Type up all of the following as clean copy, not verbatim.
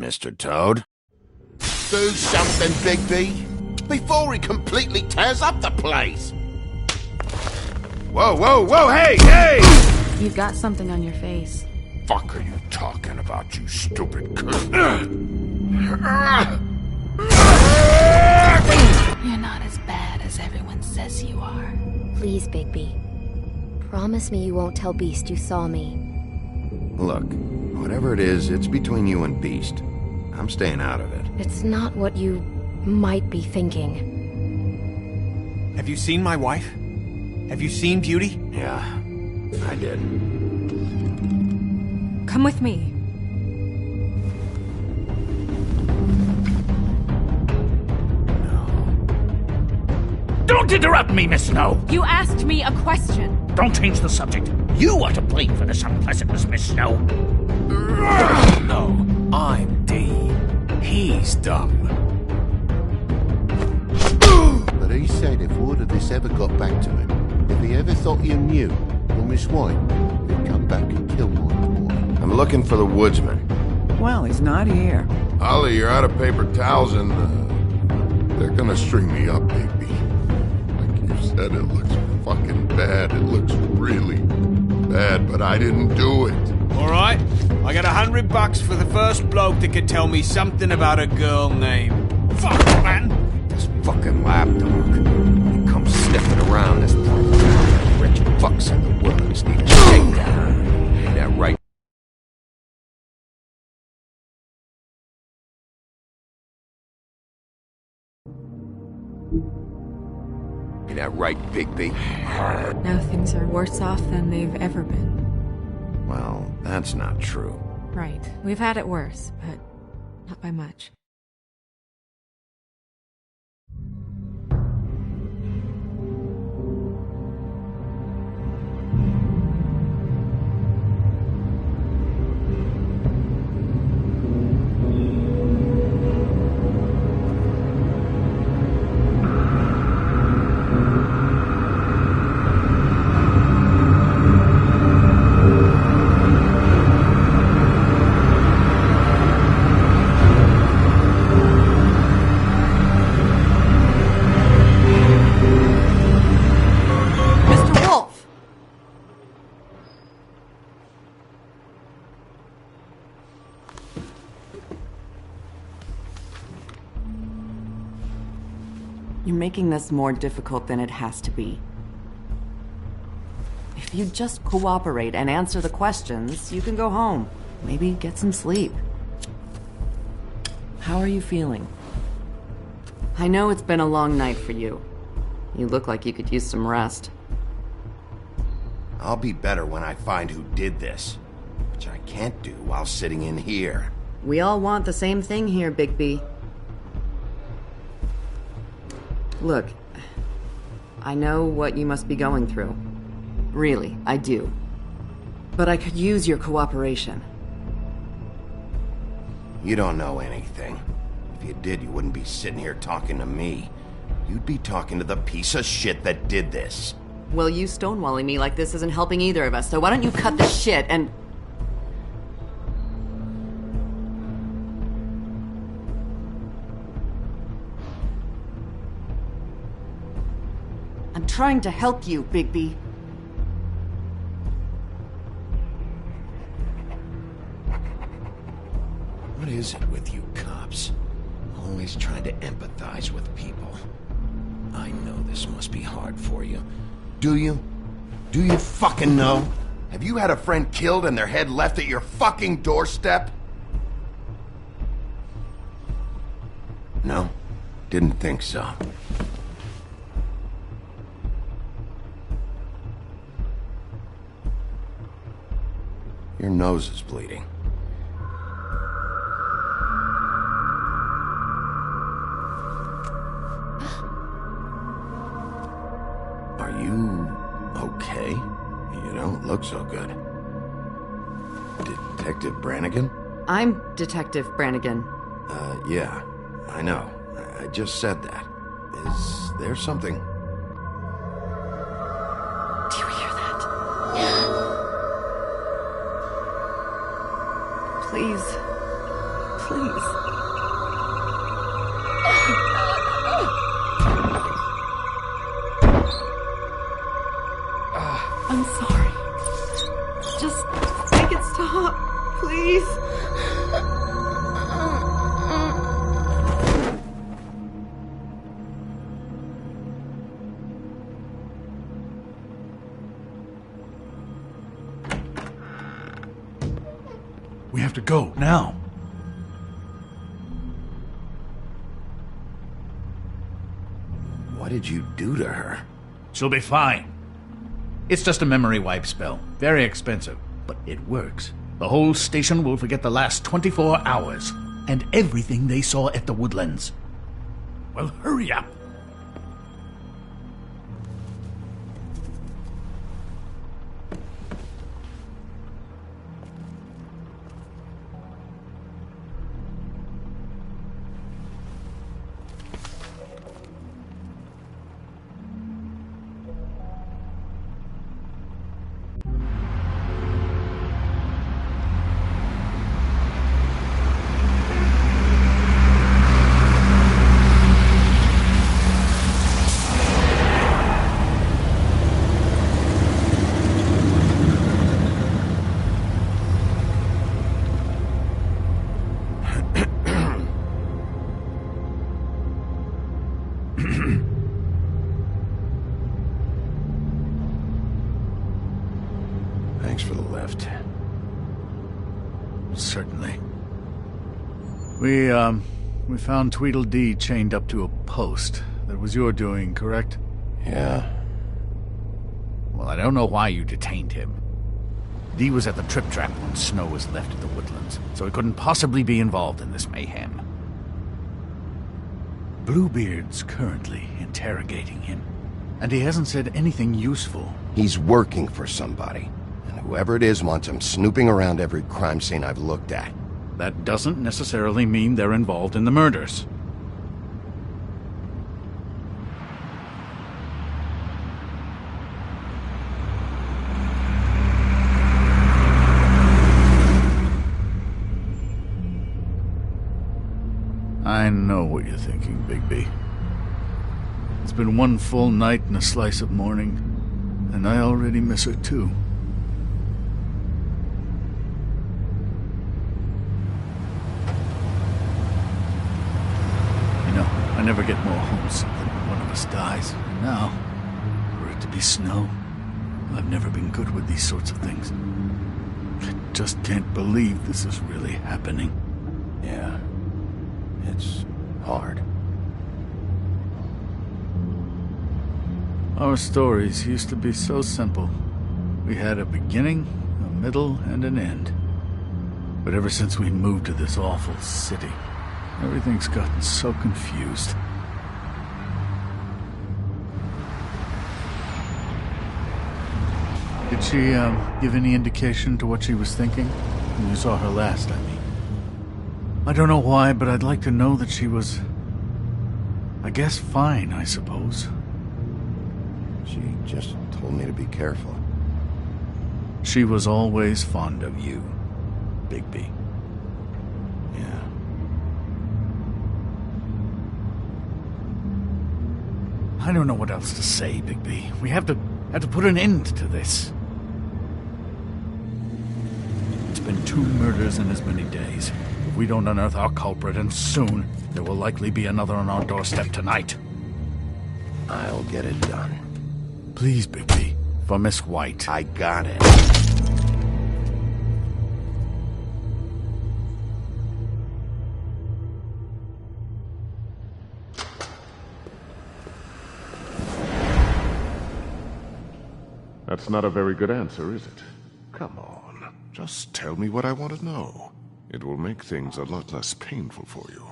Mr. Toad? Do something, Big B, before he completely tears up the place! Whoa, whoa, whoa, hey, hey! You've got something on your face. Fuck are you talking about, you stupid cunt? You're not as bad as everyone says you are. Please, Bigby. Promise me you won't tell Beast you saw me. Look, whatever it is, it's between you and Beast. I'm staying out of it. It's not what you might be thinking. Have you seen my wife? Have you seen Beauty? Yeah, I did. Come with me. Don't interrupt me, Miss Snow! You asked me a question. Don't change the subject. You are to blame for this unpleasantness, Miss Snow. No, I'm D. He's dumb. But he said if word of this ever got back to him, if he ever thought you knew, or Miss White, he'd come back and kill my boy. I'm looking for the woodsman. Well, he's not here. Ollie, you're out of paper towels and, they're gonna string me up, baby. Like you said, it looks fucking bad. It looks really bad, but I didn't do it. Alright, I got $100 for the first bloke that could tell me something about a girl named... Fuck, man! This fucking lapdog. He comes sniffing around this point. Rich fucks in the world just need a shakedown. Ain't that right? Ain't that right, Bigby? Now things are worse off than they've ever been. Well, that's not true. Right. We've had it worse, but not by much. You're making this more difficult than it has to be. If you just cooperate and answer the questions, you can go home. Maybe get some sleep. How are you feeling? I know it's been a long night for you. You look like you could use some rest. I'll be better when I find who did this, which I can't do while sitting in here. We all want the same thing here, Bigby. Look, I know what you must be going through. Really, I do. But I could use your cooperation. You don't know anything. If you did, you wouldn't be sitting here talking to me. You'd be talking to the piece of shit that did this. Well, you stonewalling me like this isn't helping either of us, so why don't you cut the shit and... I'm trying to help you, Bigby. What is it with you cops? Always trying to empathize with people. I know this must be hard for you. Do you? Do you fucking know? Have you had a friend killed and their head left at your fucking doorstep? No? Didn't think so. Your nose is bleeding. look so good. Detective Brannigan? I'm Detective Brannigan. Yeah, I know. I just said that. Is there something? Do you hear that? Please. Please. I'm sorry. Just make it stop, please. We have to go, now. What did you do to her? She'll be fine. It's just a memory wipe spell. Very expensive, but it works. The whole station will forget the last 24 hours, and everything they saw at the Woodlands. Well, hurry up. Thanks for the lift. Certainly. We found Tweedledee chained up to a post. That was your doing, correct? Yeah. Well, I don't know why you detained him. Dee was at the trip trap when Snow was left at the Woodlands, so he couldn't possibly be involved in this mayhem. Bluebeard's currently interrogating him, and he hasn't said anything useful. He's working for somebody, and whoever it is wants him snooping around every crime scene I've looked at. That doesn't necessarily mean they're involved in the murders. I know what you're thinking, Bigby. It's been one full night and a slice of morning, and I already miss her too. You know, I never get more homesick than when one of us dies. And now, for it to be Snow, I've never been good with these sorts of things. I just can't believe this is really happening. Yeah. It's hard. Our stories used to be so simple. We had a beginning, a middle, and an end. But ever since we moved to this awful city, everything's gotten so confused. Did she, give any indication to what she was thinking? When you saw her last, I mean. I don't know why, but I'd like to know that she was... I guess fine, I suppose. She just told me to be careful. She was always fond of you, Bigby. Yeah. I don't know what else to say, Bigby. We have to put an end to this. It's been 2 murders in as many days. If we don't unearth our culprit, and soon, there will likely be another on our doorstep tonight. I'll get it done. Please, Bigby. For Miss White. I got it. That's not a very good answer, is it? Come on, just tell me what I want to know. It will make things a lot less painful for you,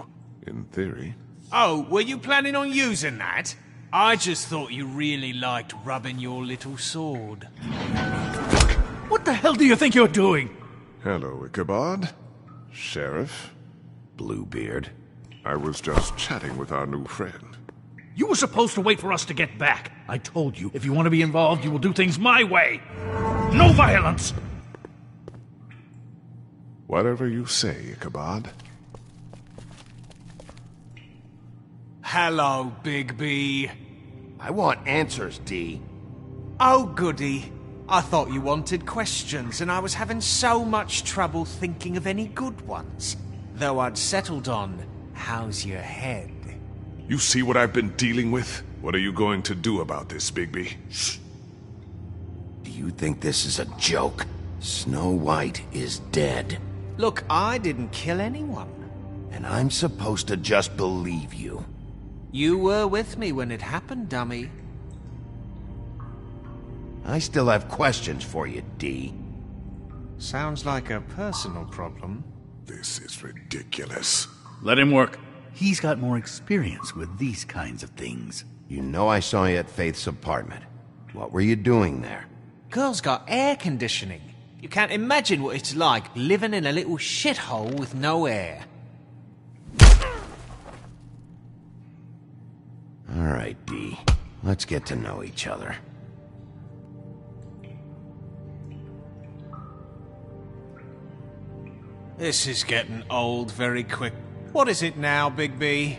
in theory. Oh, were you planning on using that? I just thought you really liked rubbing your little sword. What the hell do you think you're doing? Hello, Ichabod. Sheriff. Bluebeard. I was just chatting with our new friend. You were supposed to wait for us to get back. I told you, if you want to be involved, you will do things my way. No violence! Whatever you say, Ichabod. Hello, Big B. I want answers, D. Oh, goody. I thought you wanted questions, and I was having so much trouble thinking of any good ones. Though I'd settled on, how's your head? You see what I've been dealing with? What are you going to do about this, Bigby? Shh. Do you think this is a joke? Snow White is dead. Look, I didn't kill anyone. And I'm supposed to just believe you. You were with me when it happened, dummy. I still have questions for you, D. Sounds like a personal problem. This is ridiculous. Let him work. He's got more experience with these kinds of things. You know I saw you at Faith's apartment. What were you doing there? Girl's got air conditioning. You can't imagine what it's like living in a little shithole with no air. All right, D. Let's get to know each other. This is getting old very quick. What is it now, Big B?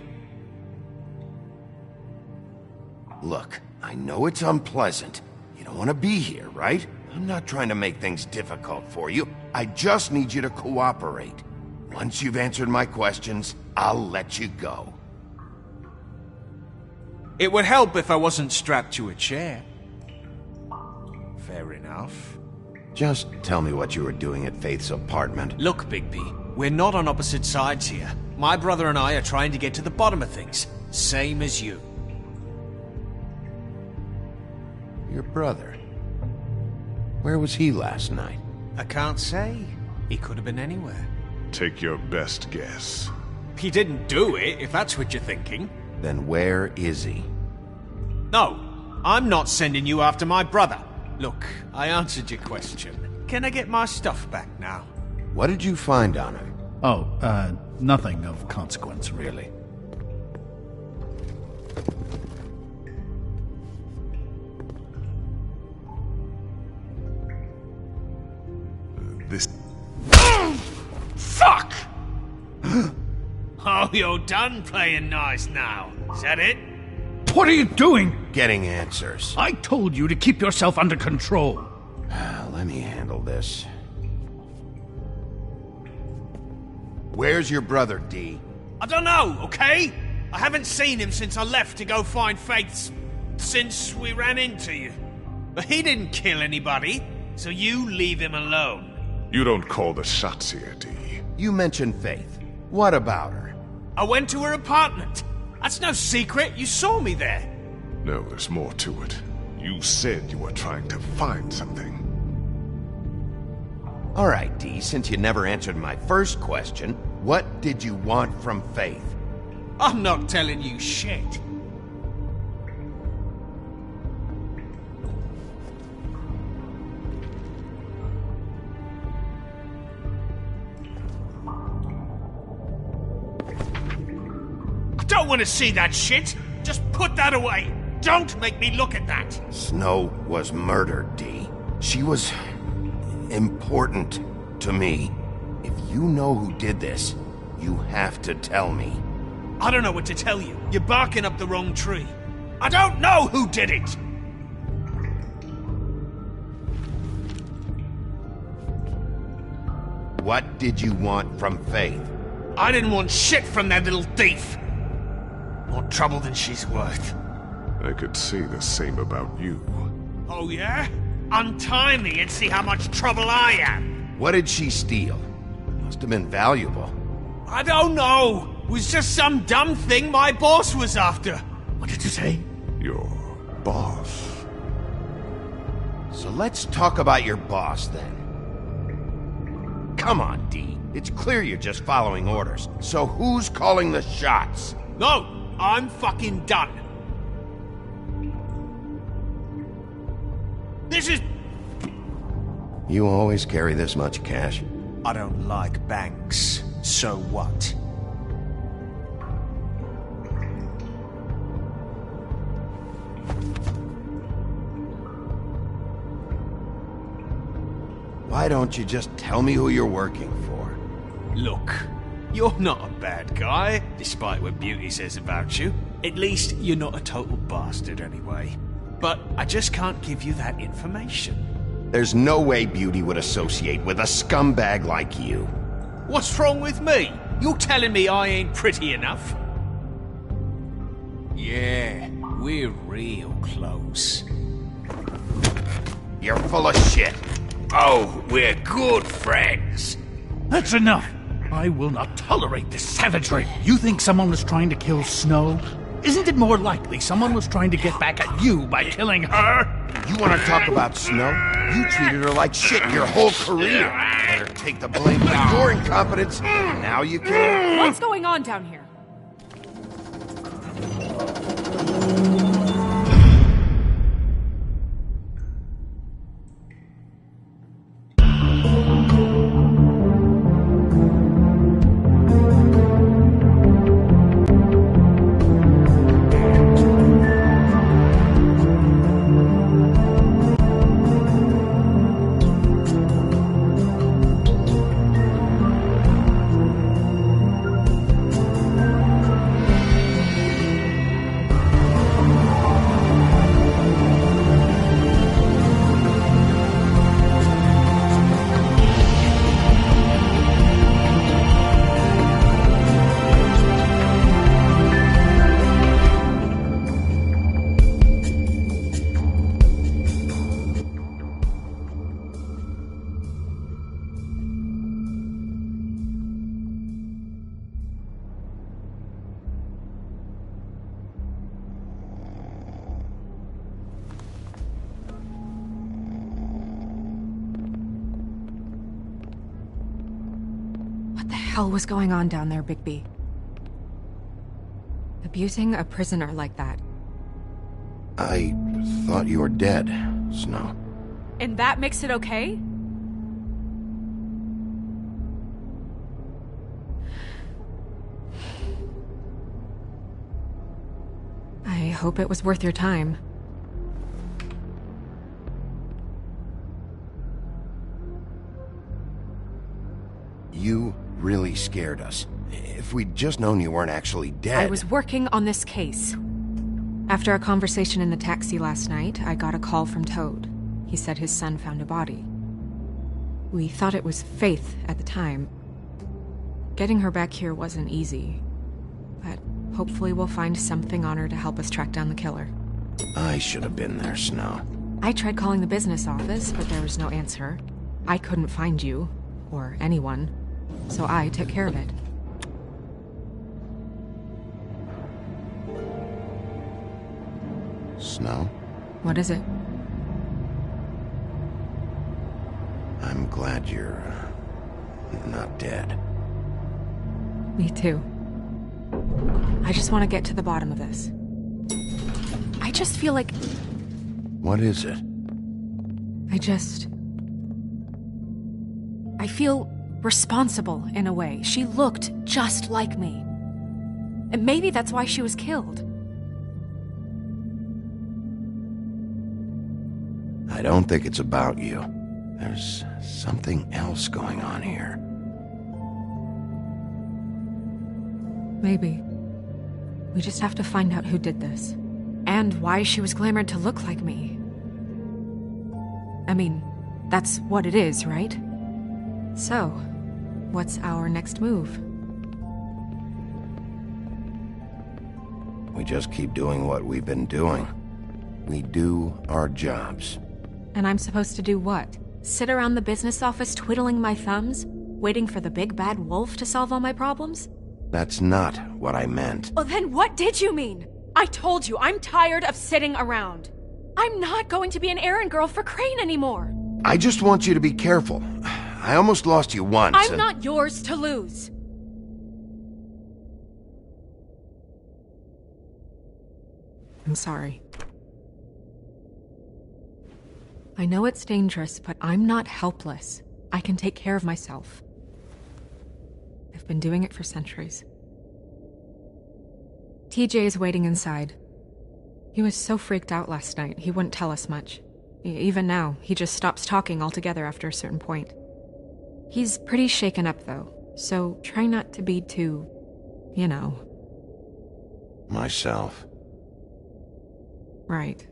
Look, I know it's unpleasant. You don't want to be here, right? I'm not trying to make things difficult for you. I just need you to cooperate. Once you've answered my questions, I'll let you go. It would help if I wasn't strapped to a chair. Fair enough. Just tell me what you were doing at Faith's apartment. Look, Bigby, we're not on opposite sides here. My brother and I are trying to get to the bottom of things. Same as you. Your brother? Where was he last night? I can't say. He could have been anywhere. Take your best guess. He didn't do it, if that's what you're thinking. Then where is he? No, I'm not sending you after my brother. Look, I answered your question. Can I get my stuff back now? What did you find on him? Oh, nothing of consequence, really. This... Fuck! Oh, you're done playing nice now. Is that it? What are you doing? Getting answers. I told you to keep yourself under control. Let me handle this. Where's your brother, D? I don't know, okay? I haven't seen him since I left to go find Faith's... since we ran into you. But he didn't kill anybody, so you leave him alone. You don't call the shots here, D. You mentioned Faith. What about her? I went to her apartment. That's no secret. You saw me there. No, there's more to it. You said you were trying to find something. All right, D, since you never answered my first question, what did you want from Faith? I'm not telling you shit. I don't want to see that shit. Just put that away. Don't make me look at that. Snow was murdered, D. She was important to me. If you know who did this, you have to tell me. I don't know what to tell you. You're barking up the wrong tree. I don't know who did it. What did you want from Faith? I didn't want shit from that little thief. More trouble than she's worth. I could say the same about you. Oh, yeah? Untie me and see how much trouble I am. What did she steal? Must have been valuable. I don't know. It was just some dumb thing my boss was after. What did you say? Your boss. So let's talk about your boss, then. Come on, D. It's clear you're just following orders. So who's calling the shots? No, I'm fucking done. You always carry this much cash? I don't like banks. So what? Why don't you just tell me who you're working for? Look, you're not a bad guy, despite what Beauty says about you. At least you're not a total bastard anyway. But I just can't give you that information. There's no way Beauty would associate with a scumbag like you. What's wrong with me? You're telling me I ain't pretty enough? Yeah, we're real close. You're full of shit. Oh, we're good friends. That's enough. I will not tolerate this savagery. You think someone was trying to kill Snow? Isn't it more likely someone was trying to get back at you by killing her? You want to talk about Snow? You treated her like shit your whole career. Let her take the blame for your incompetence. Now you can. What's going on down here? What the hell was going on down there, Bigby? Abusing a prisoner like that. I thought you were dead, Snow. And that makes it okay? I hope it was worth your time. You really scared us. If we'd just known you weren't actually dead... I was working on this case. After a conversation in the taxi last night, I got a call from Toad. He said his son found a body. We thought it was Faith at the time. Getting her back here wasn't easy. But hopefully we'll find something on her to help us track down the killer. I should have been there, Snow. I tried calling the business office, but there was no answer. I couldn't find you, or anyone, so I took care of it. Snow? What is it? I'm glad you're... not dead. Me too. I just want to get to the bottom of this. I just feel like... What is it? I feel responsible in a way. She looked just like me. And maybe that's why she was killed. I don't think it's about you. There's something else going on here. Maybe. We just have to find out who did this. And why she was glamored to look like me. I mean, that's what it is, right? So, what's our next move? We just keep doing what we've been doing. We do our jobs. And I'm supposed to do what? Sit around the business office twiddling my thumbs? Waiting for the big bad wolf to solve all my problems? That's not what I meant. Well, then what did you mean? I told you, I'm tired of sitting around. I'm not going to be an errand girl for Crane anymore. I just want you to be careful. I almost lost you once. I'm not yours to lose. I'm sorry. I know it's dangerous, but I'm not helpless. I can take care of myself. I've been doing it for centuries. TJ is waiting inside. He was so freaked out last night, he wouldn't tell us much. Even now, he just stops talking altogether after a certain point. He's pretty shaken up, though, so try not to be too, you know. Myself. Right.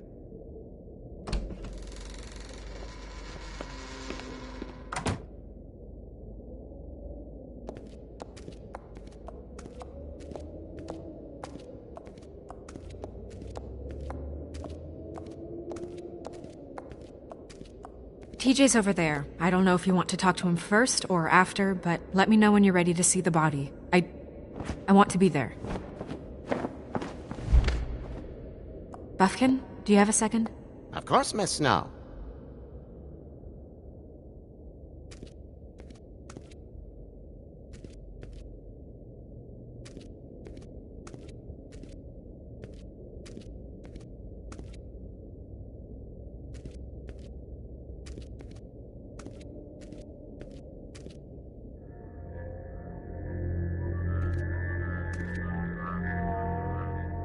TJ's over there. I don't know if you want to talk to him first or after, but let me know when you're ready to see the body. I want to be there. Buffkin, do you have a second? Of course, Miss Snow.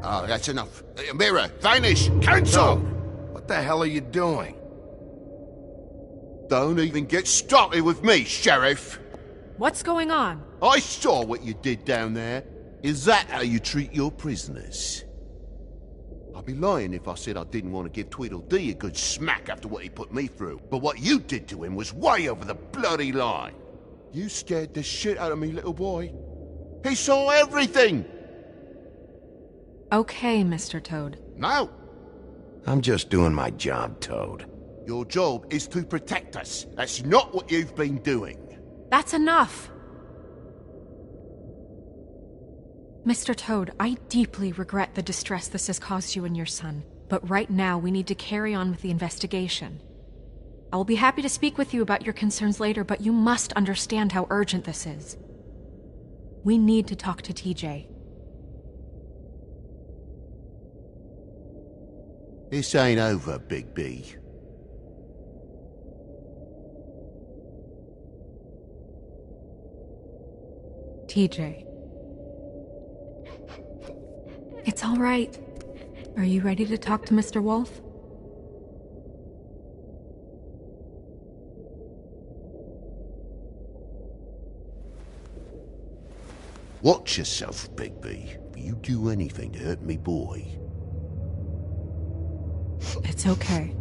Oh, that's enough. Mirror, vanish, cancel! What the hell are you doing? Don't even get started with me, Sheriff. What's going on? I saw what you did down there. Is that how you treat your prisoners? I'd be lying if I said I didn't want to give Tweedledee a good smack after what he put me through. But what you did to him was way over the bloody line. You scared the shit out of me, little boy. He saw everything! Okay, Mr. Toad. No! I'm just doing my job, Toad. Your job is to protect us. That's not what you've been doing. That's enough! Mr. Toad, I deeply regret the distress this has caused you and your son, but right now we need to carry on with the investigation. I will be happy to speak with you about your concerns later, but you must understand how urgent this is. We need to talk to TJ. This ain't over, Big B. TJ. It's all right. Are you ready to talk to Mr. WoLf? Watch yourself, Big B. You do anything to hurt me, boy. It's okay.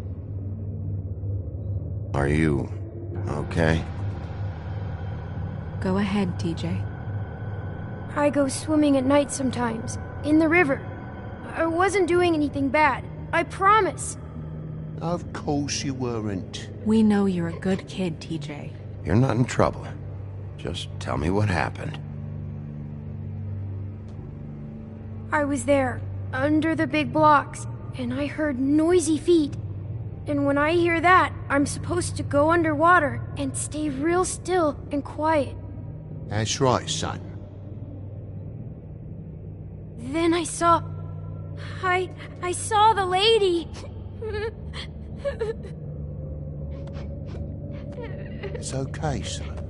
Are you okay? Go ahead, TJ. I go swimming at night sometimes, in the river. I wasn't doing anything bad, I promise. Of course you weren't. We know you're a good kid, TJ. You're not in trouble. Just tell me what happened. I was there, under the big blocks, and I heard noisy feet. And when I hear that, I'm supposed to go underwater and stay real still and quiet. That's right, son. Then I saw the lady. It's okay, son.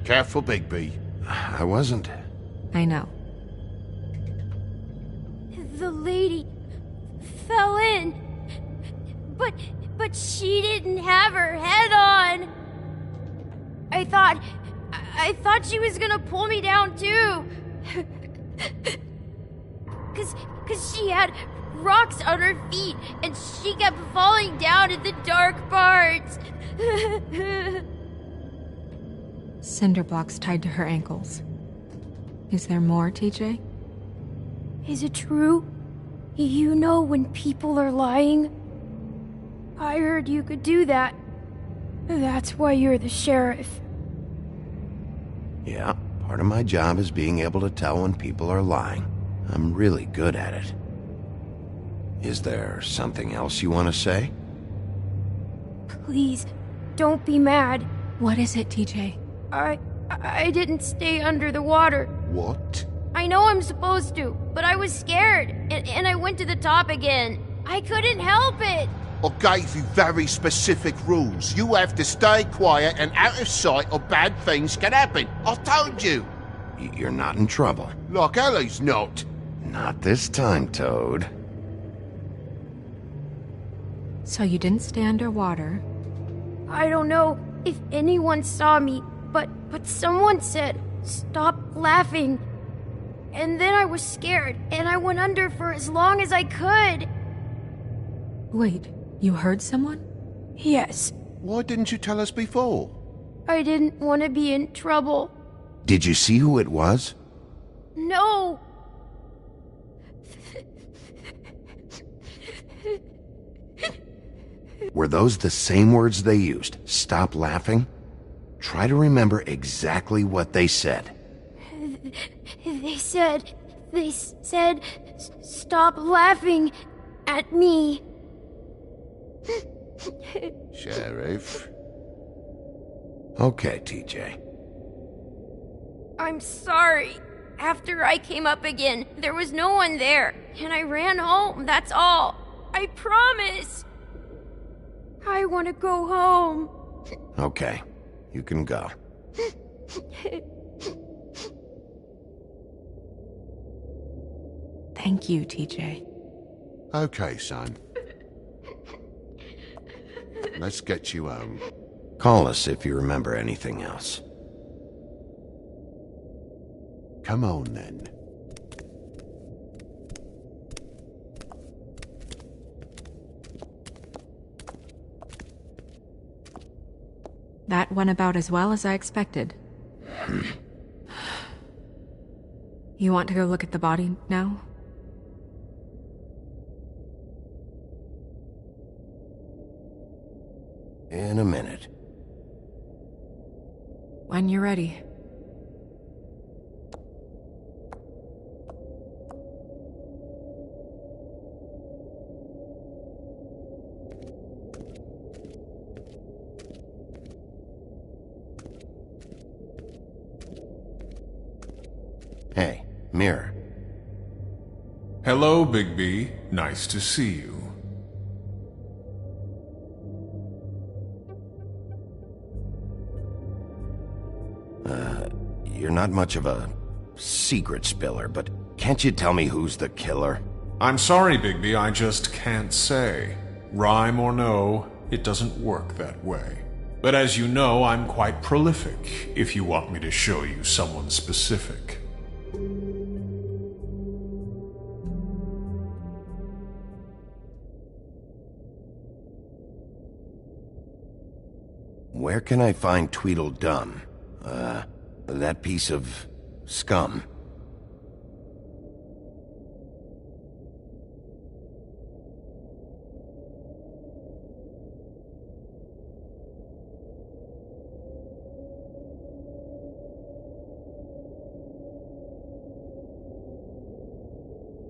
Careful, Big B. I wasn't. I know. The lady fell in. But she didn't have her head on. I thought she was gonna pull me down too. Cause she had rocks on her feet and she kept falling down in the dark parts. Cinder blocks tied to her ankles. Is there more, TJ? Is it true? You know when people are lying? I heard you could do that. That's why you're the sheriff. Yeah, part of my job is being able to tell when people are lying. I'm really good at it. Is there something else you want to say? Please, don't be mad. What is it, TJ? I didn't stay under the water. What? I know I'm supposed to, but I was scared, and I went to the top again. I couldn't help it. I gave you very specific rules. You have to stay quiet and out of sight or bad things can happen. I told you. You're not in trouble. Like Ellie's not. Not this time, Toad. So you didn't stay underwater. I don't know if anyone saw me, but someone said, "Stop laughing." And then I was scared, and I went under for as long as I could. Wait, you heard someone? Yes. Why didn't you tell us before? I didn't want to be in trouble. Did you see who it was? No. Were those the same words they used? Stop laughing? Try to remember exactly what they said. They said, "Stop laughing at me." Sheriff. Okay, TJ. I'm sorry. After I came up again, there was no one there, and I ran home, that's all. I promise. I want to go home. Okay, you can go. Thank you, TJ. Okay, son. Let's get you home. Call us if you remember anything else. Come on, then. That went about as well as I expected. You want to go look at the body now? In a minute. When you're ready. Hey, Mirror. Hello, Big B. Nice to see you. You're not much of a secret spiller, but can't you tell me who's the killer? I'm sorry, Big B, I just can't say. Rhyme or no, it doesn't work that way. But as you know, I'm quite prolific, if you want me to show you someone specific. Where can I find Tweedledum? That piece of scum.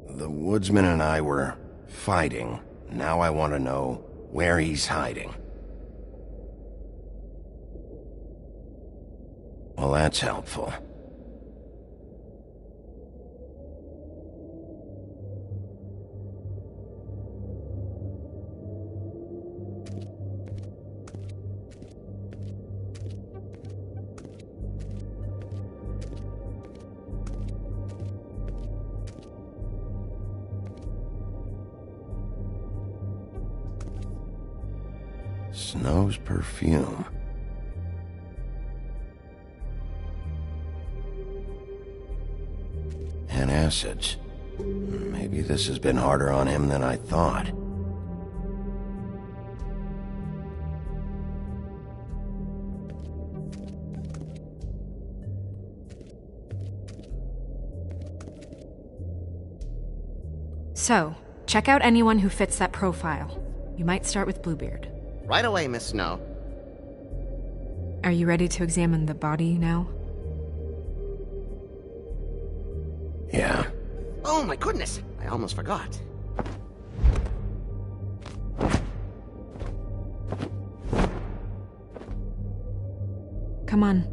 The woodsman and I were fighting. Now I want to know where he's hiding. Well, that's helpful. Snow's perfume. And acids. Maybe this has been harder on him than I thought. So, check out anyone who fits that profile. You might start with Bluebeard. Right away, Miss Snow. Are you ready to examine the body now? Yeah. Oh my goodness, I almost forgot. Come on.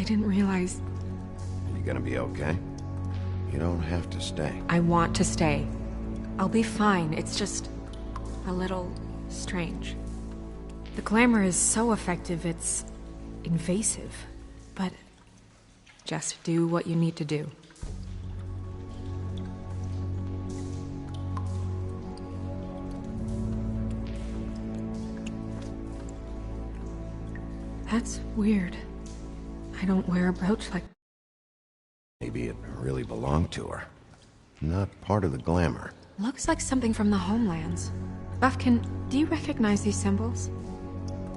I didn't realize... Are you gonna be okay? You don't have to stay. I want to stay. I'll be fine. It's just... a little... strange. The glamour is so effective, it's... invasive. But... just do what you need to do. That's weird. I don't wear a brooch like... Maybe it really belonged to her. Not part of the glamour. Looks like something from the homelands. Buffkin, do you recognize these symbols?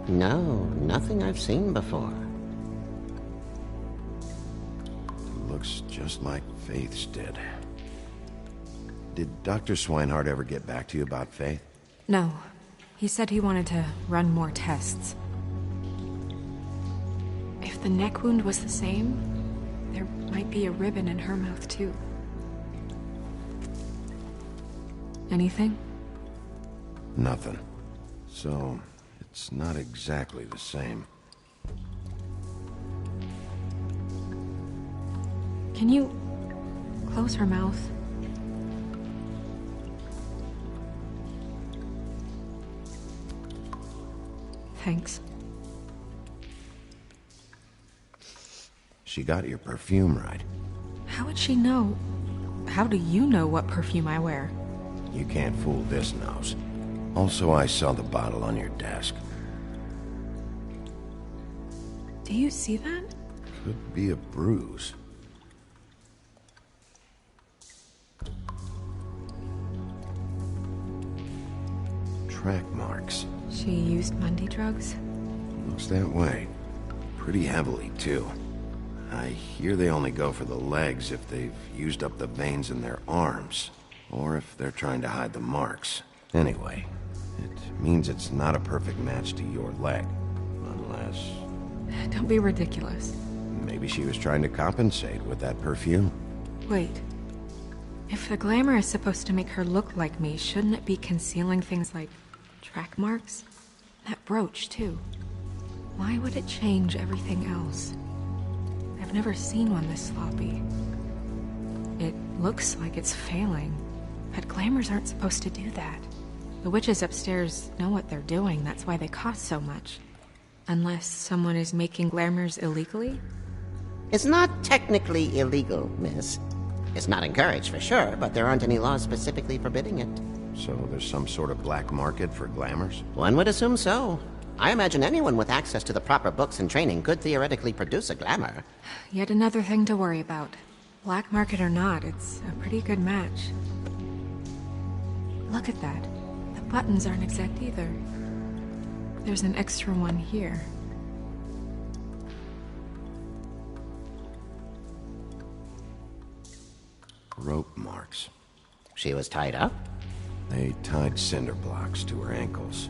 No, nothing I've seen before. It looks just like Faith's did. Did Dr. Swinehart ever get back to you about Faith? No. He said he wanted to run more tests. If the neck wound was the same, there might be a ribbon in her mouth too. Anything? Nothing. So, it's not exactly the same. Can you close her mouth? Thanks. She got your perfume right. How would she know? How do you know what perfume I wear? You can't fool this nose. Also, I saw the bottle on your desk. Do you see that? Could be a bruise. Track marks. She used Mundy drugs? Looks that way. Pretty heavily, too. I hear they only go for the legs if they've used up the veins in their arms, or if they're trying to hide the marks. Anyway, it means it's not a perfect match to your leg, unless... Don't be ridiculous. Maybe she was trying to compensate with that perfume. Wait. If the glamour is supposed to make her look like me, shouldn't it be concealing things like track marks? That brooch, too. Why would it change everything else? I've never seen one this sloppy. It looks like it's failing, but glamours aren't supposed to do that. The witches upstairs know what they're doing, that's why they cost so much. Unless someone is making glamours illegally? It's not technically illegal, miss. It's not encouraged for sure, but there aren't any laws specifically forbidding it. So there's some sort of black market for glamours? One would assume so. I imagine anyone with access to the proper books and training could theoretically produce a glamour. Yet another thing to worry about. Black market or not, it's a pretty good match. Look at that. The buttons aren't exact either. There's an extra one here. Rope marks. She was tied up? They tied cinder blocks to her ankles,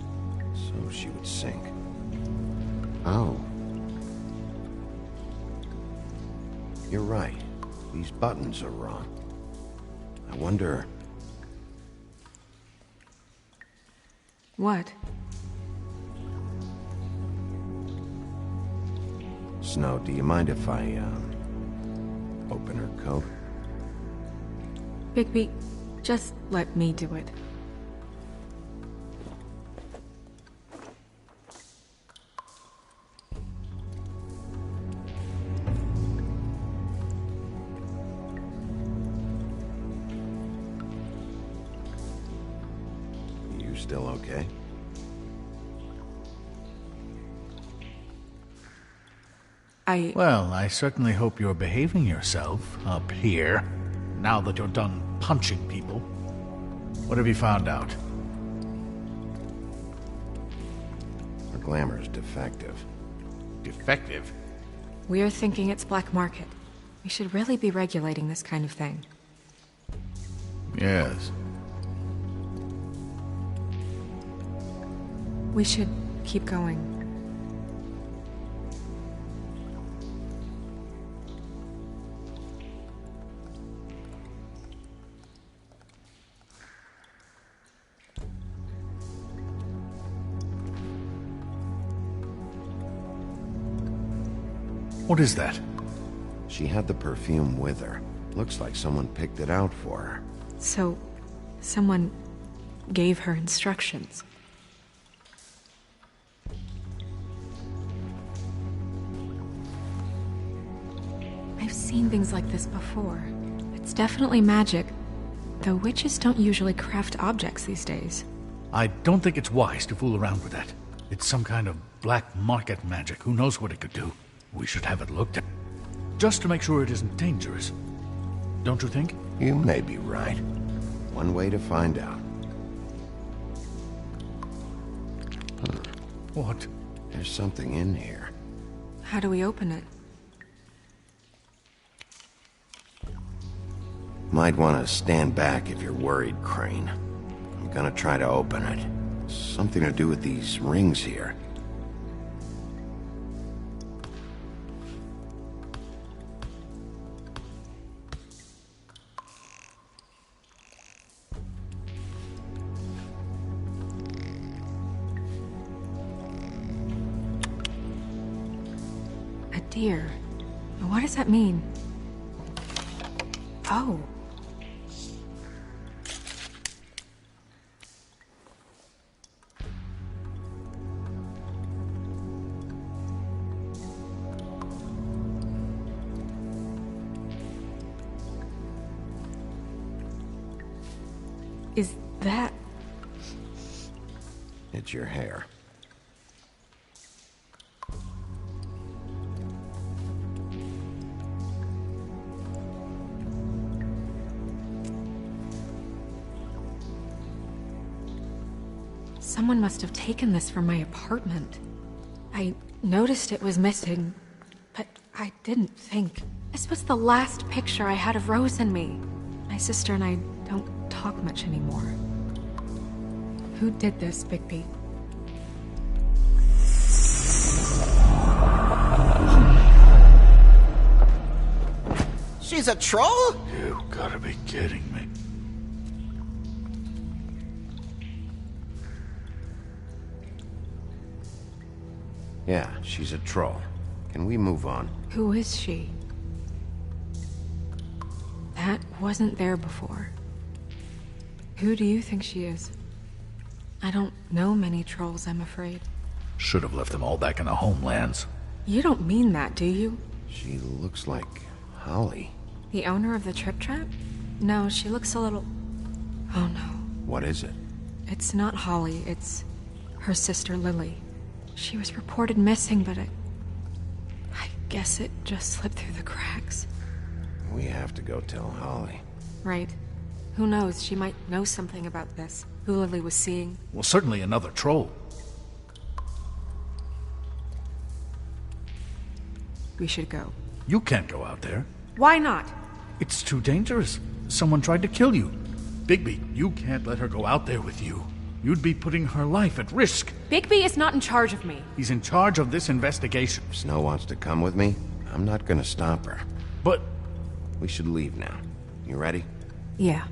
so she would sink. Oh. You're right. These buttons are wrong. I wonder... What? Snow, do you mind if I, open her coat? Bigby, just let me do it. You still okay? Well, I certainly hope you're behaving yourself up here, now that you're done punching people. What have you found out? Her glamour's defective. Defective? We're thinking it's black market. We should really be regulating this kind of thing. Yes. We should keep going. What is that? She had the perfume with her. Looks like someone picked it out for her. So, someone gave her instructions. I've seen things like this before. It's definitely magic, though witches don't usually craft objects these days. I don't think it's wise to fool around with that. It's some kind of black market magic. Who knows what it could do? We should have it looked at. Just to make sure it isn't dangerous. Don't you think? You may be right. One way to find out. What? There's something in here. How do we open it? Might want to stand back if you're worried, Crane. I'm gonna try to open it. Something to do with these rings here. A deer. What does that mean? Oh. Is that... It's your hair. Someone must have taken this from my apartment. I noticed it was missing, but I didn't think. This was the last picture I had of Rose and me. My sister and I don't talk much anymore. Who did this, BiG? She's a troll? You gotta be kidding me. Yeah, she's a troll. Can we move on? Who is she? That wasn't there before. Who do you think she is? I don't know many trolls, I'm afraid. Should have left them all back in the homelands. You don't mean that, do you? She looks like Holly. The owner of the Trip Trap? No, she looks a little... Oh no. What is it? It's not Holly, it's her sister Lily. She was reported missing, but I guess it just slipped through the cracks. We have to go tell Holly. Right. Who knows, she might know something about this. Who Lily was seeing. Well, certainly another troll. We should go. You can't go out there. Why not? It's too dangerous. Someone tried to kill you. Bigby, you can't let her go out there with you. You'd be putting her life at risk. Bigby is not in charge of me. He's in charge of this investigation. If Snow wants to come with me, I'm not gonna stop her. But... We should leave now. You ready? Yeah.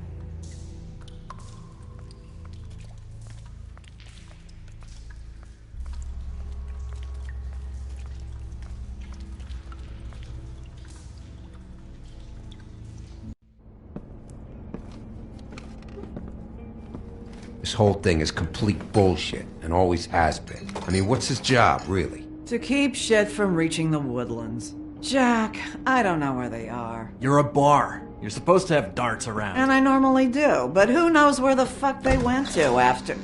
This whole thing is complete bullshit, and always has been. I mean, what's his job, really? To keep shit from reaching the woodlands. Jack, I don't know where they are. You're a bar. You're supposed to have darts around. And I normally do, but who knows where the fuck they went to after...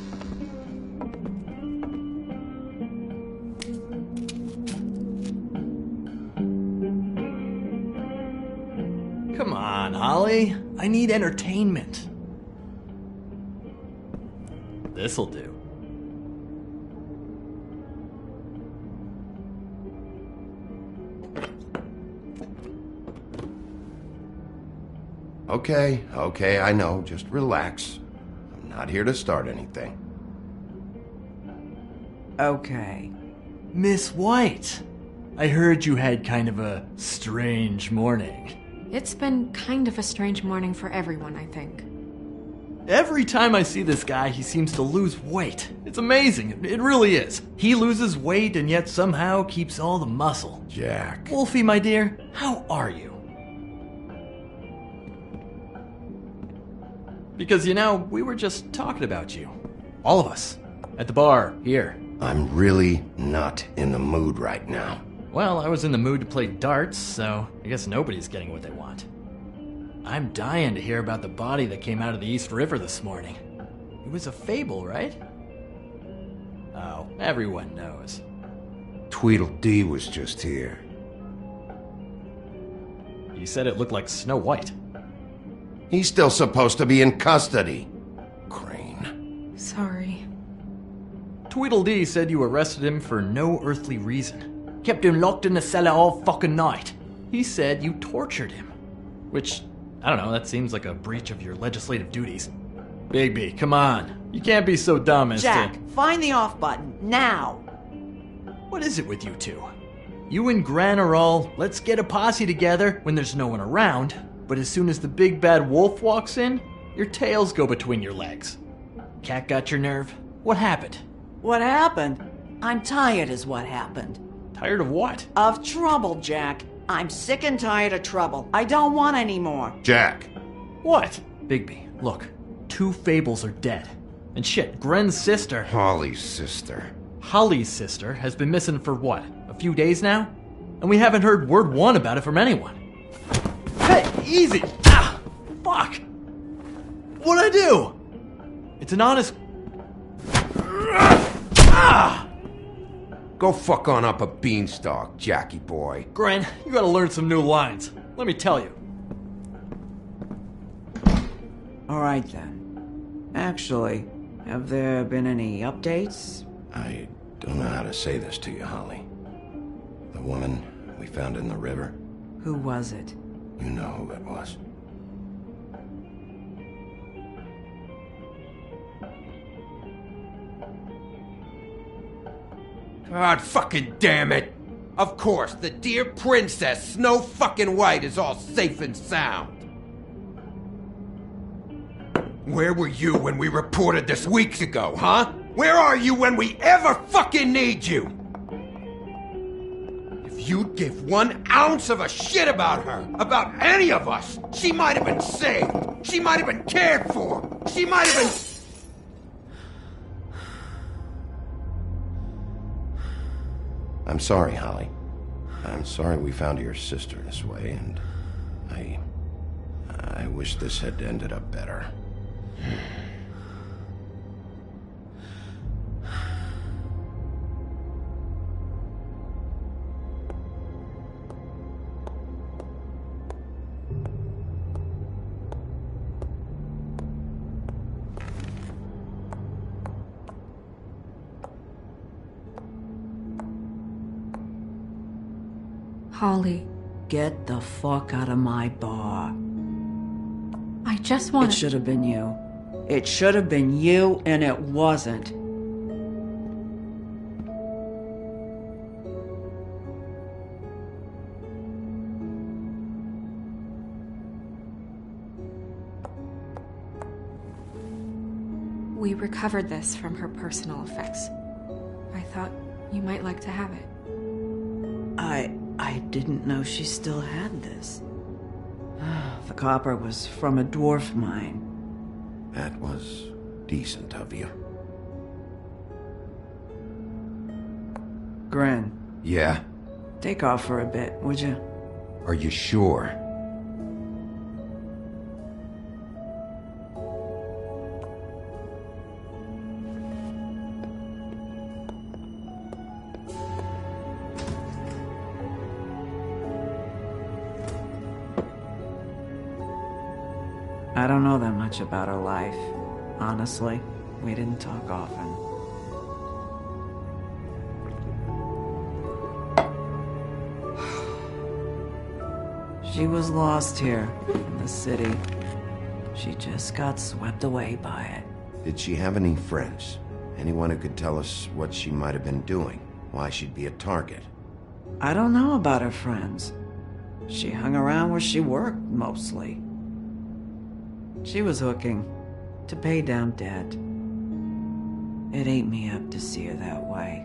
Come on, Holly. I need entertainment. This'll do. Okay, I know. Just relax. I'm not here to start anything. Okay. Miss White, I heard you had kind of a strange morning. It's been kind of a strange morning for everyone, I think. Every time I see this guy, he seems to lose weight. It's amazing. It really is. He loses weight and yet somehow keeps all the muscle. Jack. Wolfie, my dear, how are you? Because, you know, we were just talking about you. All of us. At the bar, here. I'm really not in the mood right now. Well, I was in the mood to play darts, so I guess nobody's getting what they want. I'm dying to hear about the body that came out of the East River this morning. It was a fable, right? Oh, everyone knows. Tweedledee was just here. He said it looked like Snow White. He's still supposed to be in custody. Sorry. Tweedledee said you arrested him for no earthly reason. Kept him locked in the cellar all fucking night. He said you tortured him. Which, I don't know, that seems like a breach of your legislative duties. Bigby, come on. You can't be so dumb as Jack, to... find the off button, now! What is it with you two? You and Gran are all, let's get a posse together when there's no one around, but as soon as the big bad wolf walks in, your tails go between your legs. Cat got your nerve? What happened? What happened? I'm tired is what happened. Tired of what? Of trouble, Jack. I'm sick and tired of trouble. I don't want any more. Jack. What? Bigby, look. 2 fables are dead. And shit, Gren's sister... Holly's sister. Holly's sister has been missing for what? A few days now? And we haven't heard word one about it from anyone. Hey, easy! Ah! Fuck! What'd I do? It's an honest... Ah! Go fuck on up a beanstalk, Jackie boy. Gren, you gotta learn some new lines. Let me tell you. All right, then. Actually, have there been any updates? I don't know how to say this to you, Holly. The woman we found in the river. Who was it? You know who it was. God fucking damn it! Of course, the dear princess, Snow fucking White, is all safe and sound. Where were you when we reported this weeks ago, huh? Where are you when we ever fucking need you? If you'd give 1 ounce of a shit about her, about any of us, she might have been saved. She might have been cared for. She might have been... I'm sorry, Holly. I'm sorry we found your sister this way, and I wish this had ended up better. Holly. Get the fuck out of my bar. I just want It should have been you. It should have been you, and it wasn't. We recovered this from her personal effects. I thought you might like to have it. I didn't know she still had this. The copper was from a dwarf mine. That was decent of you. Gren, Yeah? take off for a bit, would you? Are you sure? I don't know that much about her life. Honestly, we didn't talk often. She was lost here in the city. She just got swept away by it. Did she have any friends? Anyone who could tell us what she might have been doing? Why she'd be a target? I don't know about her friends. She hung around where she worked, mostly. She was hooking. To pay down debt. It ate me up to see her that way.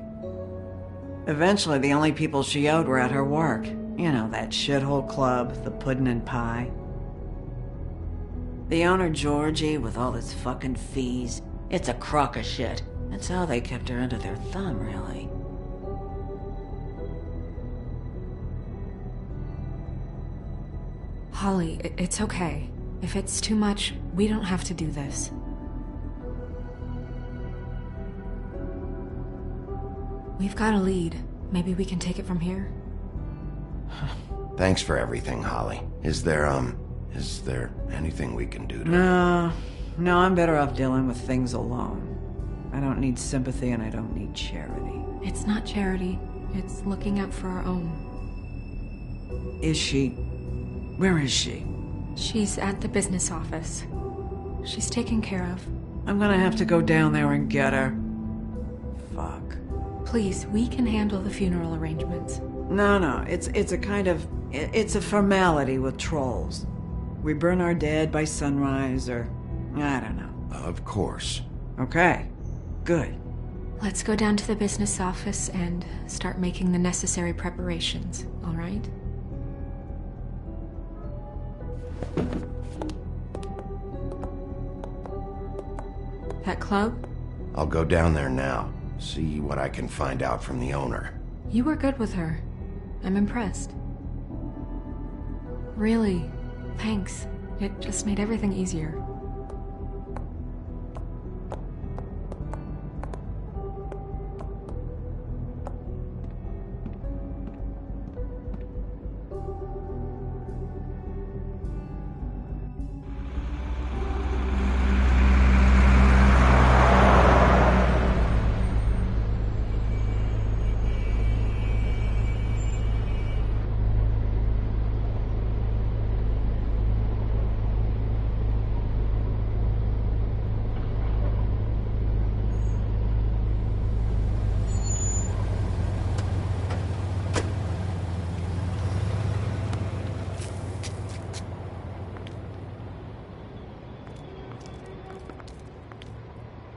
Eventually, the only people she owed were at her work. You know, that shithole club, the Puddin' and Pie. The owner, Georgie, with all his fucking fees, it's a crock of shit. That's how they kept her under their thumb, really. Holly, it's okay. If it's too much, we don't have to do this. We've got a lead. Maybe we can take it from here? Thanks for everything, Holly. Is there anything we can do to... No, I'm better off dealing with things alone. I don't need sympathy and I don't need charity. It's not charity. It's looking out for our own. Is she? Where is she? She's at the business office. She's taken care of. I'm gonna have to go down there and get her. Fuck. Please, we can handle the funeral arrangements. No, it's a kind of... It's a formality with trolls. We burn our dead by sunrise, or... I don't know. Of course. Okay. Good. Let's go down to the business office and start making the necessary preparations, all right? That club? I'll go down there now. See what I can find out from the owner. You were good with her. I'm impressed. Really, thanks. It just made everything easier.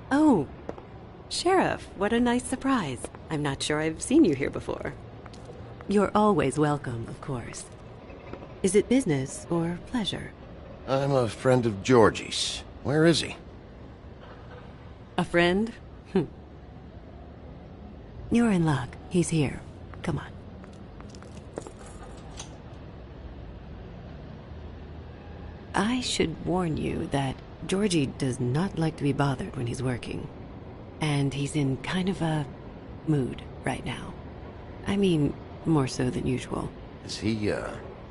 Oh, Sheriff, what a nice surprise. I'm not sure I've seen you here before. You're always welcome, of course. Is it business or pleasure? I'm a friend of Georgie's. Where is he? A friend? You're in luck. He's here. Come on. I should warn you that Georgie does not like to be bothered when he's working. And he's in kind of a mood right now. I mean, more so than usual. Is he,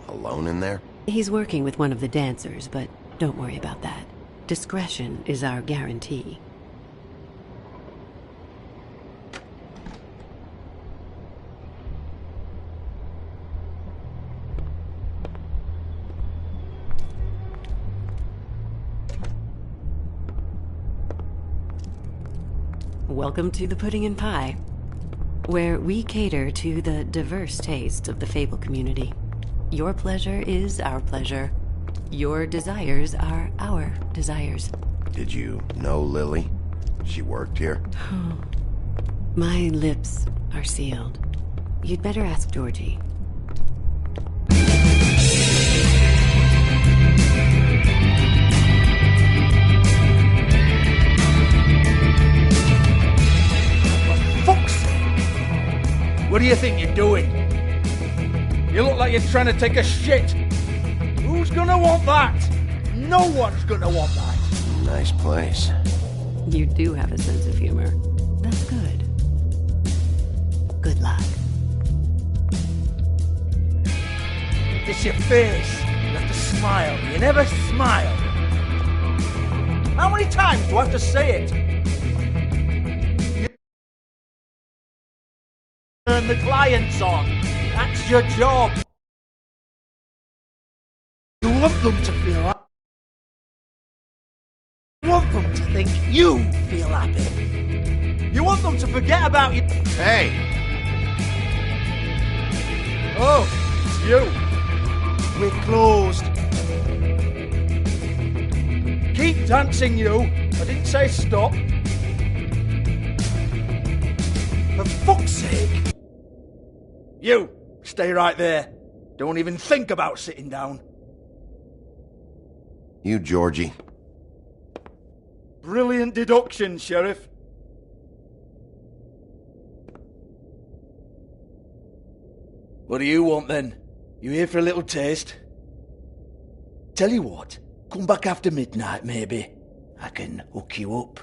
alone in there? He's working with one of the dancers, but don't worry about that. Discretion is our guarantee. Welcome to the Pudding and Pie, where we cater to the diverse tastes of the Fable community. Your pleasure is our pleasure. Your desires are our desires. Did you know Lily? She worked here? My lips are sealed. You'd better ask Georgie. What do you think you're doing? You look like you're trying to take a shit. Who's gonna want that? No one's gonna want that. Nice place. You do have a sense of humor. That's good. Good luck. It's your face. You have to smile. You never smile. How many times do I have to say it? Turn the clients on. That's your job. You want them to feel happy. You want them to think you feel happy. You want them to forget about you. Hey! Oh, it's you. We're closed. Keep dancing, you. I didn't say stop. For fuck's sake! You, stay right there. Don't even think about sitting down. You, Georgie. Brilliant deduction, Sheriff. What do you want then? You here for a little taste? Tell you what, come back after midnight maybe. I can hook you up.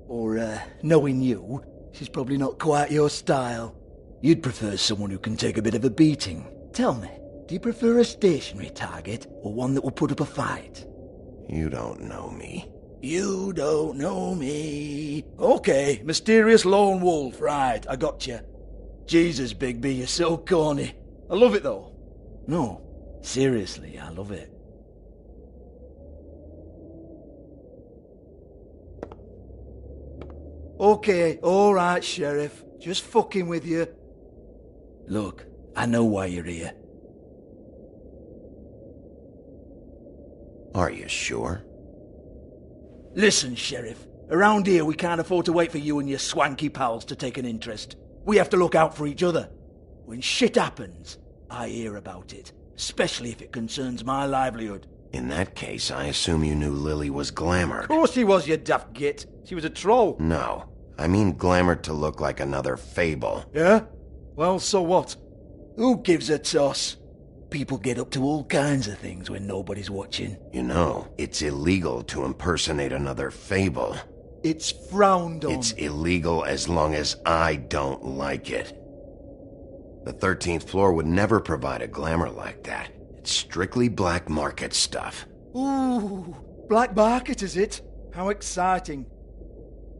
Or, knowing you, she's probably not quite your style. You'd prefer someone who can take a bit of a beating. Tell me, do you prefer a stationary target or one that will put up a fight? You don't know me. You don't know me. Okay, mysterious lone wolf, right, I got you. Jesus, Big B, you're so corny. I love it though. No, seriously, I love it. Okay, alright, Sheriff. Just fucking with you. Look, I know why you're here. Are you sure? Listen, Sheriff. Around here we can't afford to wait for you and your swanky pals to take an interest. We have to look out for each other. When shit happens, I hear about it. Especially if it concerns my livelihood. In that case, I assume you knew Lily was glamored. Of course she was, you daft git. She was a troll. No. I mean glamored to look like another fable. Yeah? Well, so what? Who gives a toss? People get up to all kinds of things when nobody's watching. You know, it's illegal to impersonate another fable. It's frowned on. It's illegal as long as I don't like it. The 13th floor would never provide a glamour like that. It's strictly black market stuff. Ooh, black market is it? How exciting.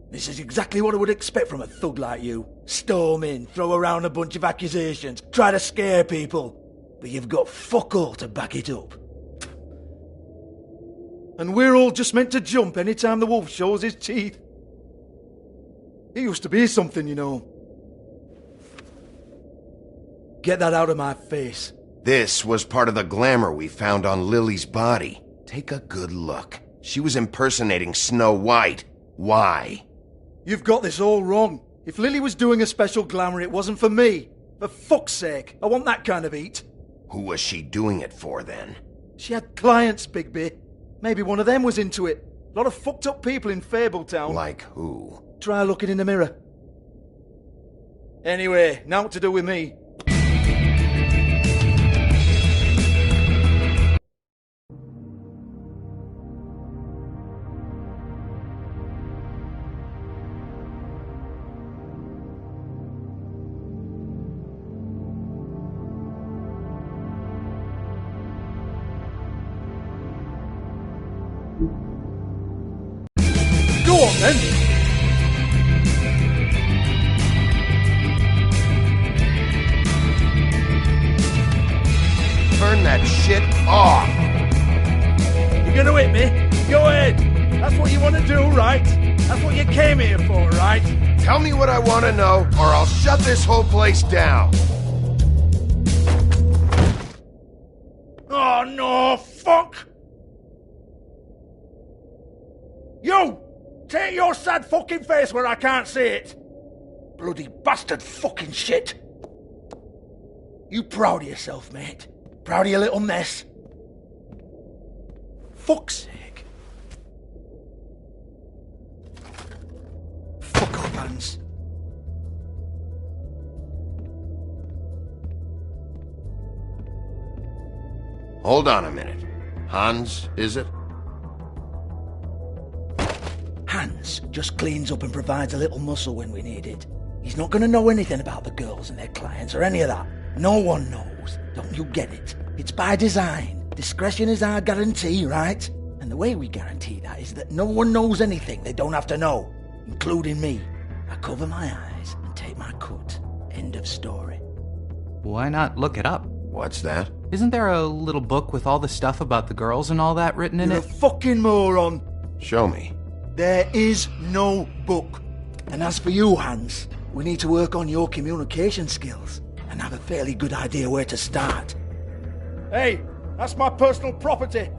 This is exactly what I would expect from a thug like you. Storm in, throw around a bunch of accusations, try to scare people. But you've got fuck all to back it up. And we're all just meant to jump any time the wolf shows his teeth. He used to be something, you know. Get that out of my face. This was part of the glamour we found on Lily's body. Take a good look. She was impersonating Snow White. Why? You've got this all wrong. If Lily was doing a special glamour, it wasn't for me. For fuck's sake, I want that kind of eat. Who was she doing it for, then? She had clients, Bigby. Maybe one of them was into it. A lot of fucked up people in Fabletown. Like who? Try looking in the mirror. Anyway, now what to do with me? Go on then! Turn that shit off! You're gonna hit me? Go ahead! That's what you want to do, right? That's what you came here for, right? Tell me what I want to know, or I'll shut this whole place down! Oh no, fuck! You! Take your sad fucking face where I can't see it! Bloody bastard fucking shit! You proud of yourself, mate? Proud of your little mess? Fuck's sake. Fuck off, Hans. Hold on a minute. Hans, is it? Hans just cleans up and provides a little muscle when we need it. He's not going to know anything about the girls and their clients or any of that. No one knows. Don't you get it? It's by design. Discretion is our guarantee, right? And the way we guarantee that is that no one knows anything they don't have to know, including me. I cover my eyes and take my cut. End of story. Why not look it up? What's that? Isn't there a little book with all the stuff about the girls and all that written in You're it? a fucking moron. Show me. There is no book. And as for you, Hans, we need to work on your communication skills and have a fairly good idea where to start. Hey, that's my personal property.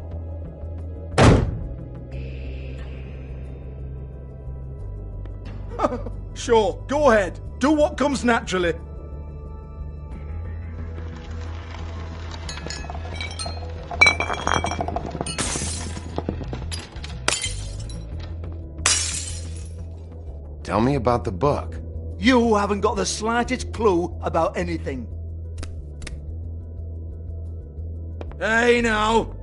Sure, go ahead. Do what comes naturally. Tell me about the book. You haven't got the slightest clue about anything. Hey now!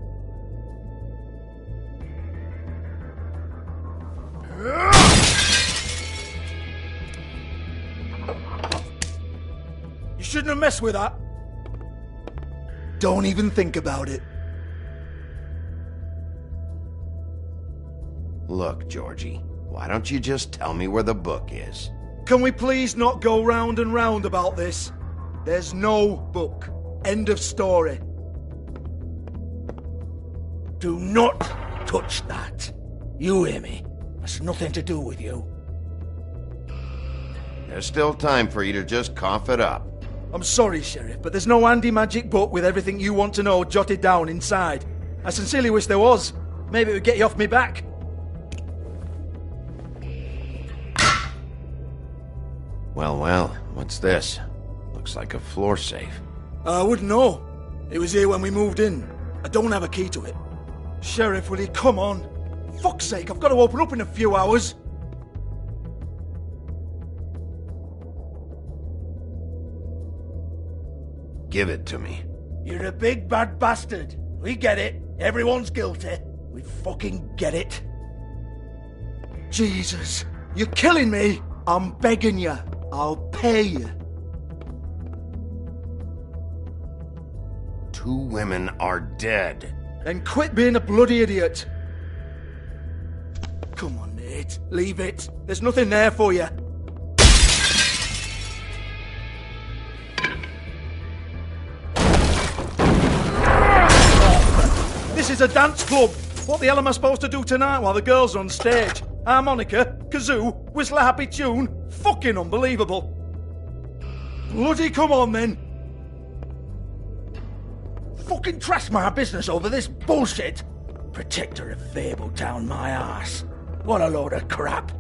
You shouldn't have messed with that. Don't even think about it. Look, Georgie, why don't you just tell me where the book is? Can we please not go round and round about this? There's no book. End of story. Do not touch that. You hear me? That's nothing to do with you. There's still time for you to just cough it up. I'm sorry, Sheriff, but there's no handy magic book with everything you want to know jotted down inside. I sincerely wish there was. Maybe it would get you off me back. Well, what's this? Looks like a floor safe. I wouldn't know. It was here when we moved in. I don't have a key to it. Sheriff, will you come on? Fuck's sake, I've got to open up in a few hours. Give it to me. You're a big bad bastard. We get it. Everyone's guilty. We fucking get it. Jesus, you're killing me. I'm begging you. I'll pay you. 2 women are dead. Then quit being a bloody idiot. Come on, Nate. Leave it. There's nothing there for you. This is a dance club. What the hell am I supposed to do tonight while the girls are on stage? Harmonica, kazoo, whistle a happy tune? Fucking unbelievable. Bloody come on then. Fucking trash my business over this bullshit. Protector of Fabletown, my ass. What a load of crap.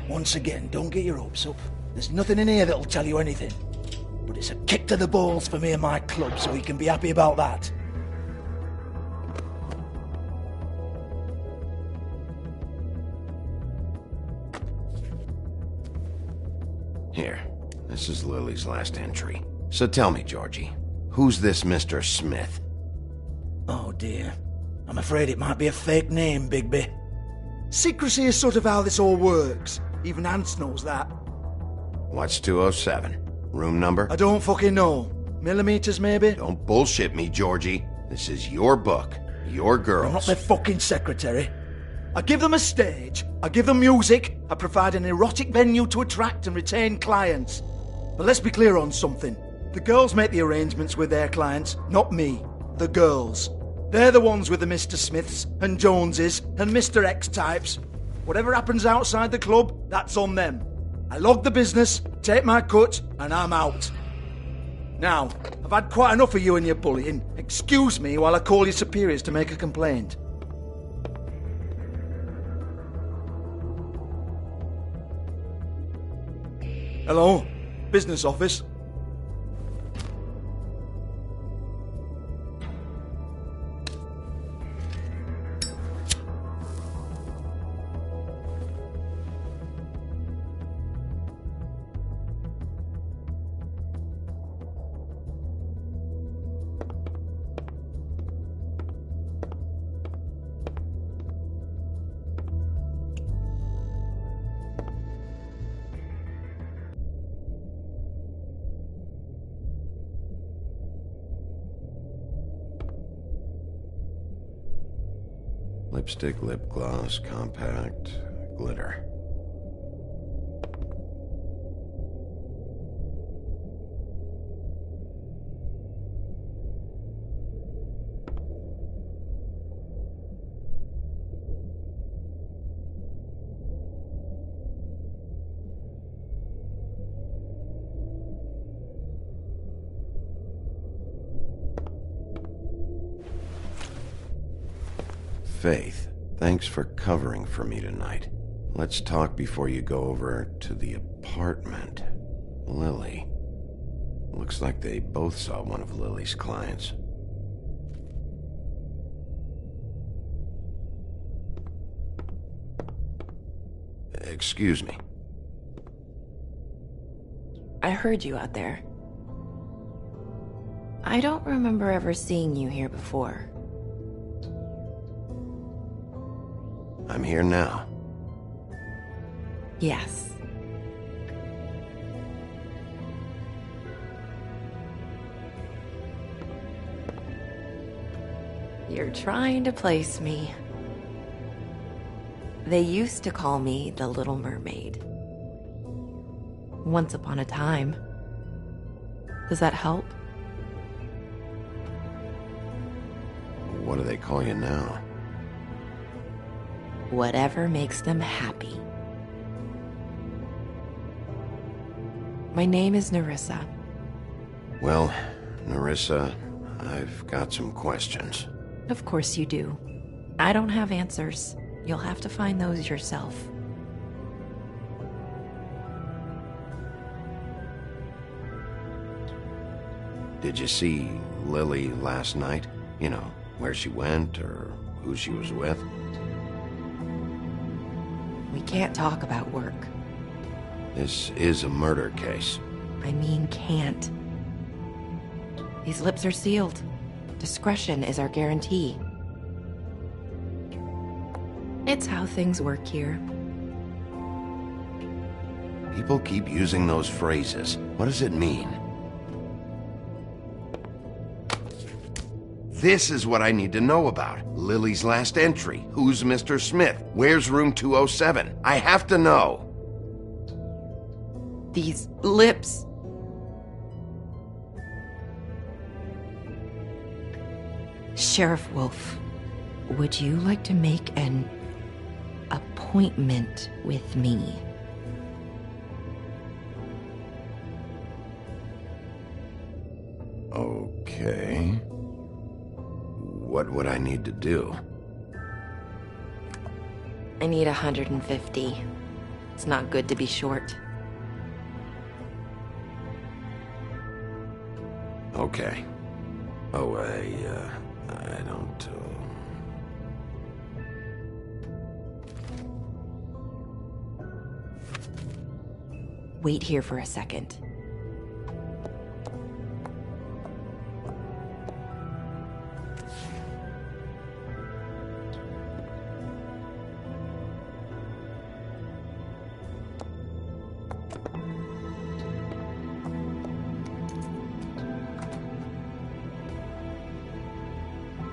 Once again, don't get your hopes up. There's nothing in here that'll tell you anything. But it's a kick to the balls for me and my club, so you can be happy about that. Here, this is Lily's last entry. So tell me, Georgie, who's this Mr. Smith? Oh dear. I'm afraid it might be a fake name, Bigby. Secrecy is sort of how this all works. Even Ants knows that. What's 207? Room number? I don't fucking know. Millimeters, maybe? Don't bullshit me, Georgie. This is your book. Your girls. I'm not their fucking secretary. I give them a stage, I give them music, I provide an erotic venue to attract and retain clients. But let's be clear on something. The girls make the arrangements with their clients, not me. The girls. They're the ones with the Mr. Smiths and Joneses and Mr. X types. Whatever happens outside the club, that's on them. I log the business, take my cut, and I'm out. Now, I've had quite enough of you and your bullying. Excuse me while I call your superiors to make a complaint. Hello? Business office? Lipstick, lip gloss, compact, glitter. Faith, thanks for covering for me tonight. Let's talk before you go over to the apartment. Lily. Looks like they both saw one of Lily's clients. Excuse me. I heard you out there. I don't remember ever seeing you here before. I'm here now. Yes. You're trying to place me. They used to call me the Little Mermaid. Once upon a time. Does that help? What do they call you now? Whatever makes them happy. My name is Nerissa. Well, Nerissa, I've got some questions. Of course you do. I don't have answers. You'll have to find those yourself. Did you see Lily last night? You know, where she went or who she was with? We can't talk about work. This is a murder case. I mean can't. These lips are sealed. Discretion is our guarantee. It's how things work here. People keep using those phrases. What does it mean? This is what I need to know about. Lily's last entry. Who's Mr. Smith? Where's room 207? I have to know. These lips. Sheriff WoLf, would you like to make an appointment with me? Okay. What would I need to do? I need 150. It's not good to be short. Okay. Oh, I don't, Wait here for a second.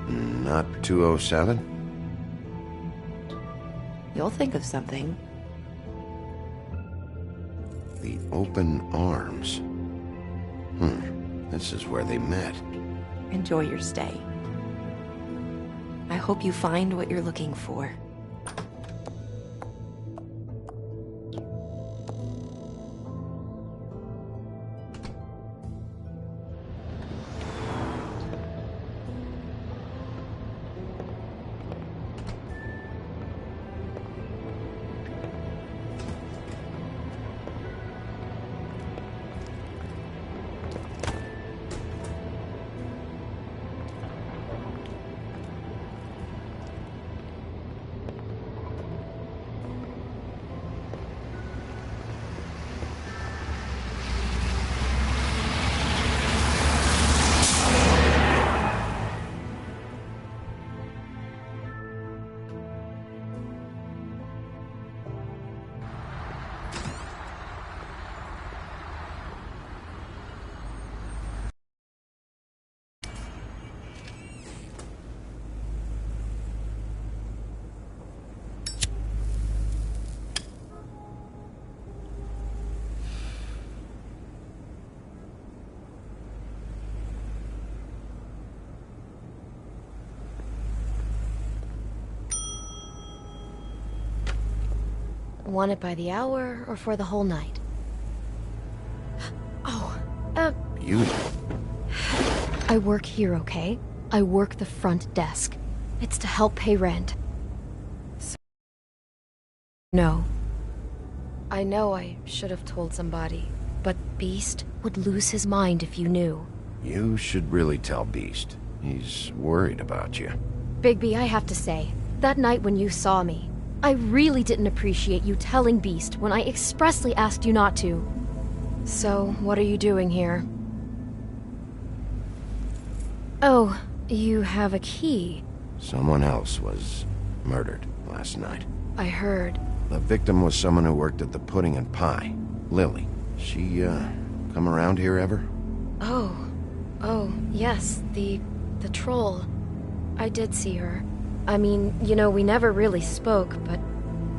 Not 207? You'll think of something. The open arms. This is where they met. Enjoy your stay. I hope you find what you're looking for. Want it by the hour or for the whole night? Oh, Beautiful. I work here, okay? I work the front desk. It's to help pay rent. No. I know I should have told somebody, but Beast would lose his mind if you knew. You should really tell Beast. He's worried about you. Bigby, I have to say, that night when you saw me, I really didn't appreciate you telling Beast when I expressly asked you not to. So, what are you doing here? Oh, you have a key. Someone else was murdered last night. I heard. The victim was someone who worked at the Pudding and Pie. Lily. She, come around here ever? Oh, yes, the troll. I did see her. I mean, you know, we never really spoke, but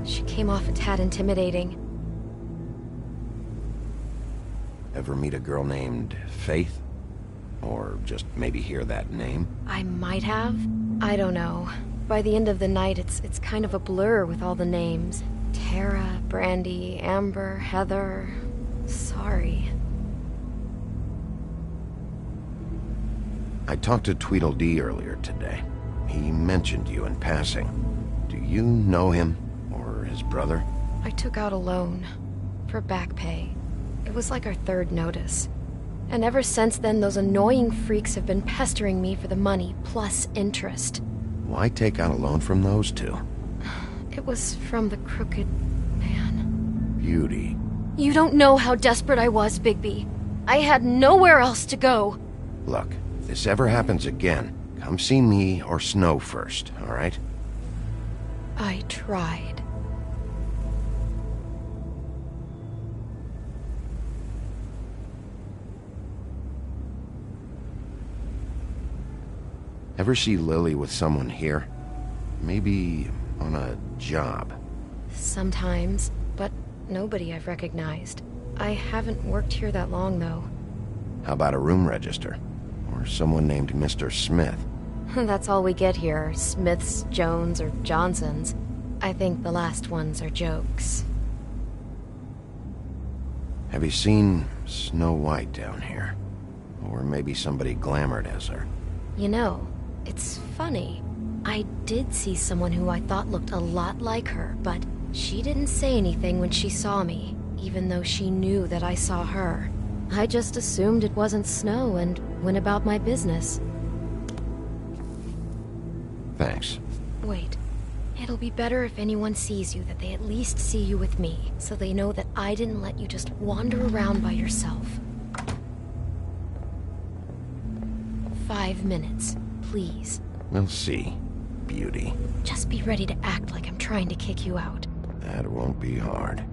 she came off a tad intimidating. Ever meet a girl named Faith? Or just maybe hear that name? I might have. I don't know. By the end of the night, it's kind of a blur with all the names. Tara, Brandy, Amber, Heather... Sorry. I talked to Tweedledee earlier today. He mentioned you in passing. Do you know him? Or his brother? I took out a loan. For back pay. It was like our third notice. And ever since then, those annoying freaks have been pestering me for the money, plus interest. Why take out a loan from those two? It was from the crooked man. Beauty. You don't know how desperate I was, Bigby. I had nowhere else to go. Look, if this ever happens again, come see me or Snow first, all right? I tried. Ever see Lily with someone here? Maybe on a job. Sometimes, but nobody I've recognized. I haven't worked here that long, though. How about a room register? Or someone named Mr. Smith? That's all we get here, Smiths, Jones, or Johnsons. I think the last ones are jokes. Have you seen Snow White down here? Or maybe somebody glamored as her? You know, it's funny. I did see someone who I thought looked a lot like her, but she didn't say anything when she saw me, even though she knew that I saw her. I just assumed it wasn't Snow and went about my business. Thanks. Wait. It'll be better if anyone sees you that they at least see you with me, so they know that I didn't let you just wander around by yourself. 5 minutes, please. We'll see, Beauty. Just be ready to act like I'm trying to kick you out. That won't be hard.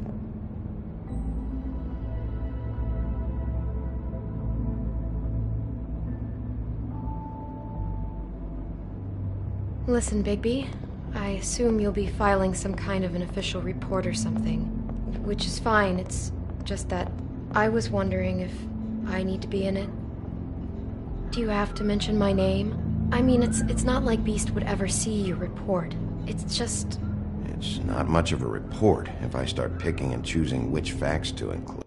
Listen, Bigby. I assume you'll be filing some kind of an official report or something. Which is fine, it's just that I was wondering if I need to be in it. Do you have to mention my name? I mean, it's not like Beast would ever see your report. It's just... It's not much of a report if I start picking and choosing which facts to include.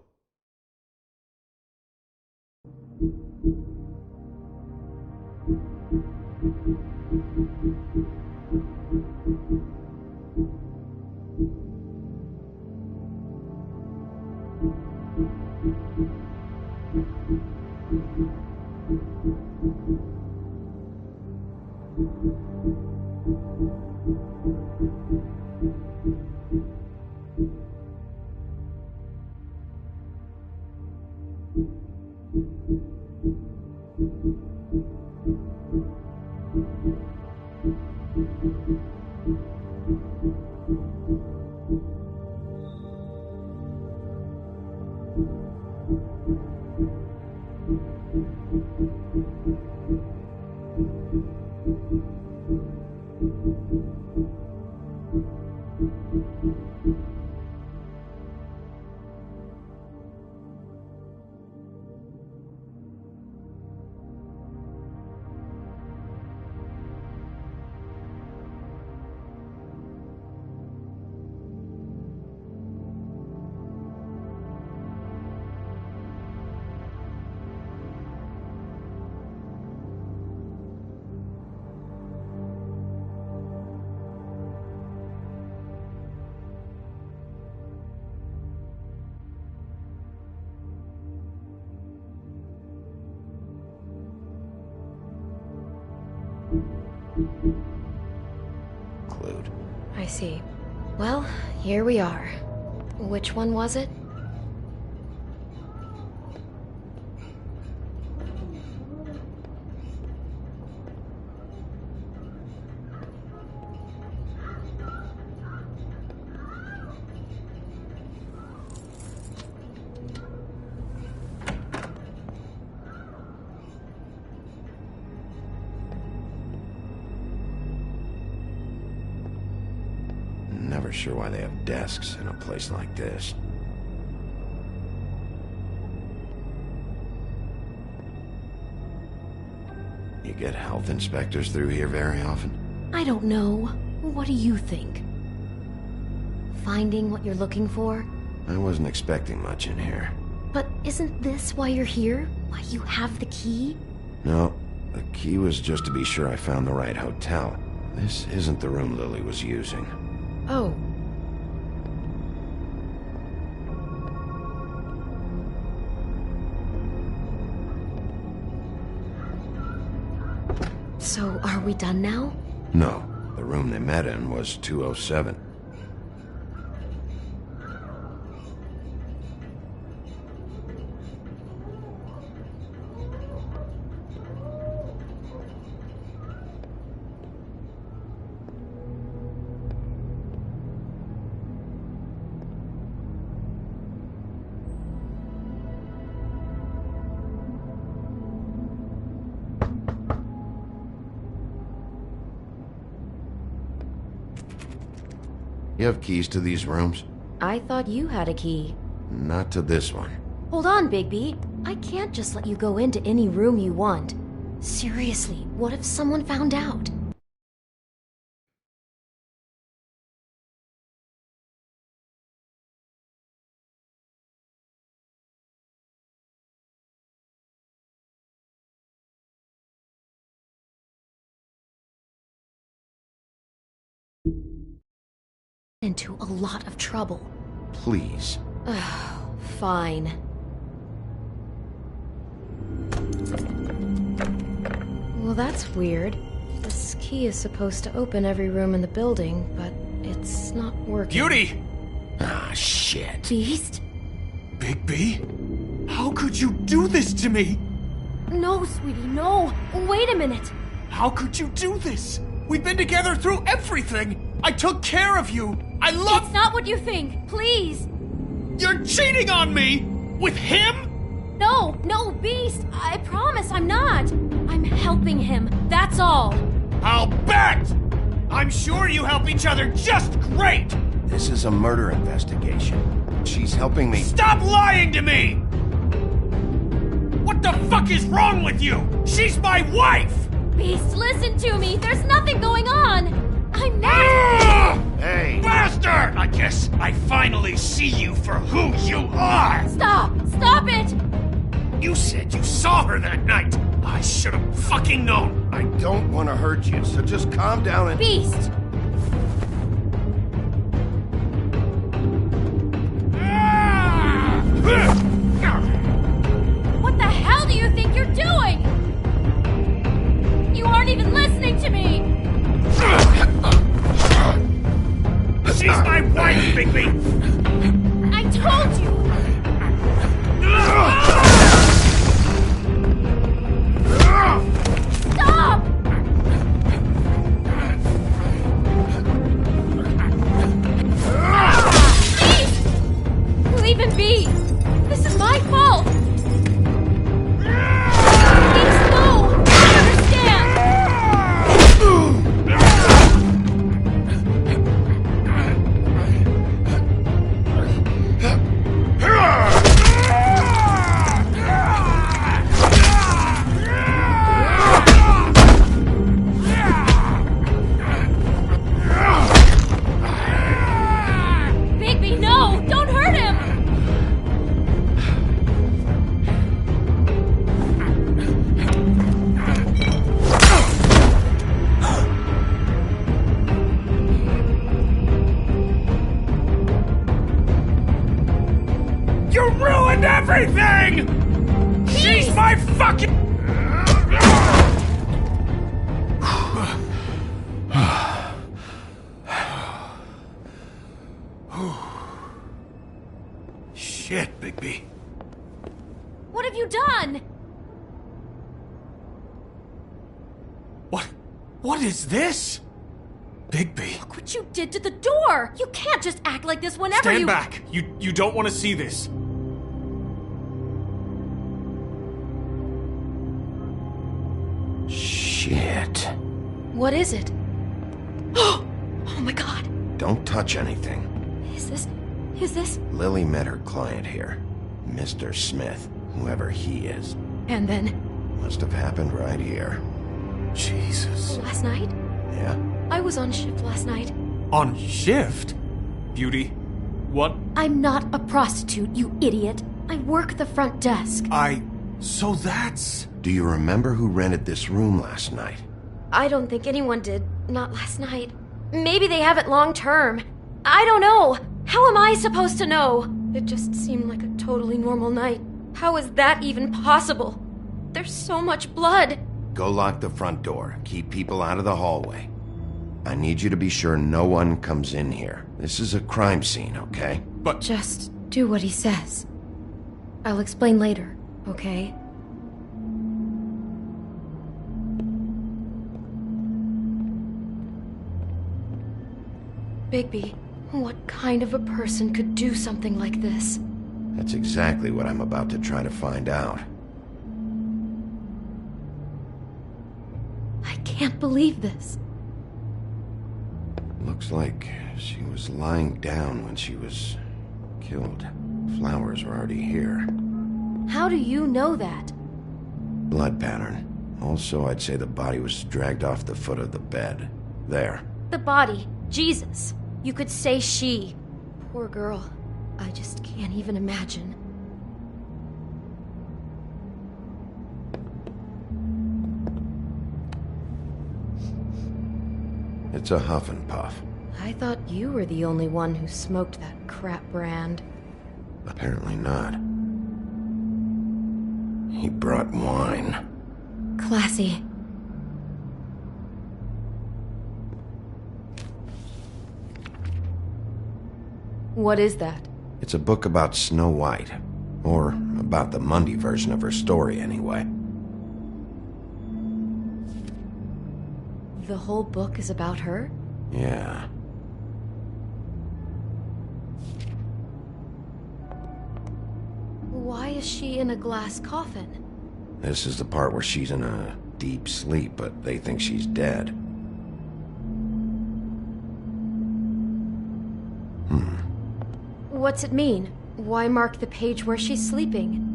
Clued. I see. Well, here we are. Which one was it? Never sure why they have desks in a place like this. You get health inspectors through here very often? I don't know. What do you think? Finding what you're looking for? I wasn't expecting much in here. But isn't this why you're here? Why you have the key? No, the key was just to be sure I found the right hotel. This isn't the room Lily was using. Oh. So, are we done now? No, the room they met in was 207. You have keys to these rooms? I thought you had a key. Not to this one. Hold on, Bigby. I can't just let you go into any room you want. Seriously, what if someone found out? Into a lot of trouble. Please. Fine. Well, that's weird. This key is supposed to open every room in the building, but it's not working. Beauty! Ah, shit. Beast? Big B? How could you do this to me? No, sweetie, no. Wait a minute. How could you do this? We've been together through everything. I took care of you. I love... It's not what you think. Please. You're cheating on me! With him? No, Beast. I promise I'm not. I'm helping him. That's all. I'll bet! I'm sure you help each other just great! This is a murder investigation. She's helping me... Stop lying to me! What the fuck is wrong with you? She's my wife! Beast, listen to me. There's nothing going on. I'm not... Hey! Bastard! I guess I finally see you for who you are! Stop! Stop it! You said you saw her that night! I should have fucking known! I don't want to hurt you, so just calm down and... Beast! What the hell do you think you're doing? You aren't even listening to me! She's my wife, Bigby! I told you! Stop! Please! Leave him be! This is What is this? Bigby. Look what you did to the door! You can't just act like this whenever Stand back! You don't want to see this. Shit. What is it? Oh my god. Don't touch anything. Is this? Lily met her client here. Mr. Smith, whoever he is. And then? Must have happened right here. Jesus. Last night? Yeah? I was on shift last night. On shift? Beauty, what? I'm not a prostitute, you idiot. I work the front desk. So that's... Do you remember who rented this room last night? I don't think anyone did. Not last night. Maybe they have it long term. I don't know. How am I supposed to know? It just seemed like a totally normal night. How is that even possible? There's so much blood. Go lock the front door. Keep people out of the hallway. I need you to be sure no one comes in here. This is a crime scene, okay? But... Just do what he says. I'll explain later, okay? Bigby, what kind of a person could do something like this? That's exactly what I'm about to try to find out. I can't believe this. Looks like she was lying down when she was killed. Flowers were already here. How do you know that? Blood pattern. Also, I'd say the body was dragged off the foot of the bed. There. The body. Jesus. You could say she. Poor girl. I just can't even imagine. It's a huff and puff. I thought you were the only one who smoked that crap brand. Apparently not. He brought wine. Classy. What is that? It's a book about Snow White. Or about the Mundy version of her story, anyway. The whole book is about her? Yeah. Why is she in a glass coffin? This is the part where she's in a deep sleep, but they think she's dead. What's it mean? Why mark the page where she's sleeping?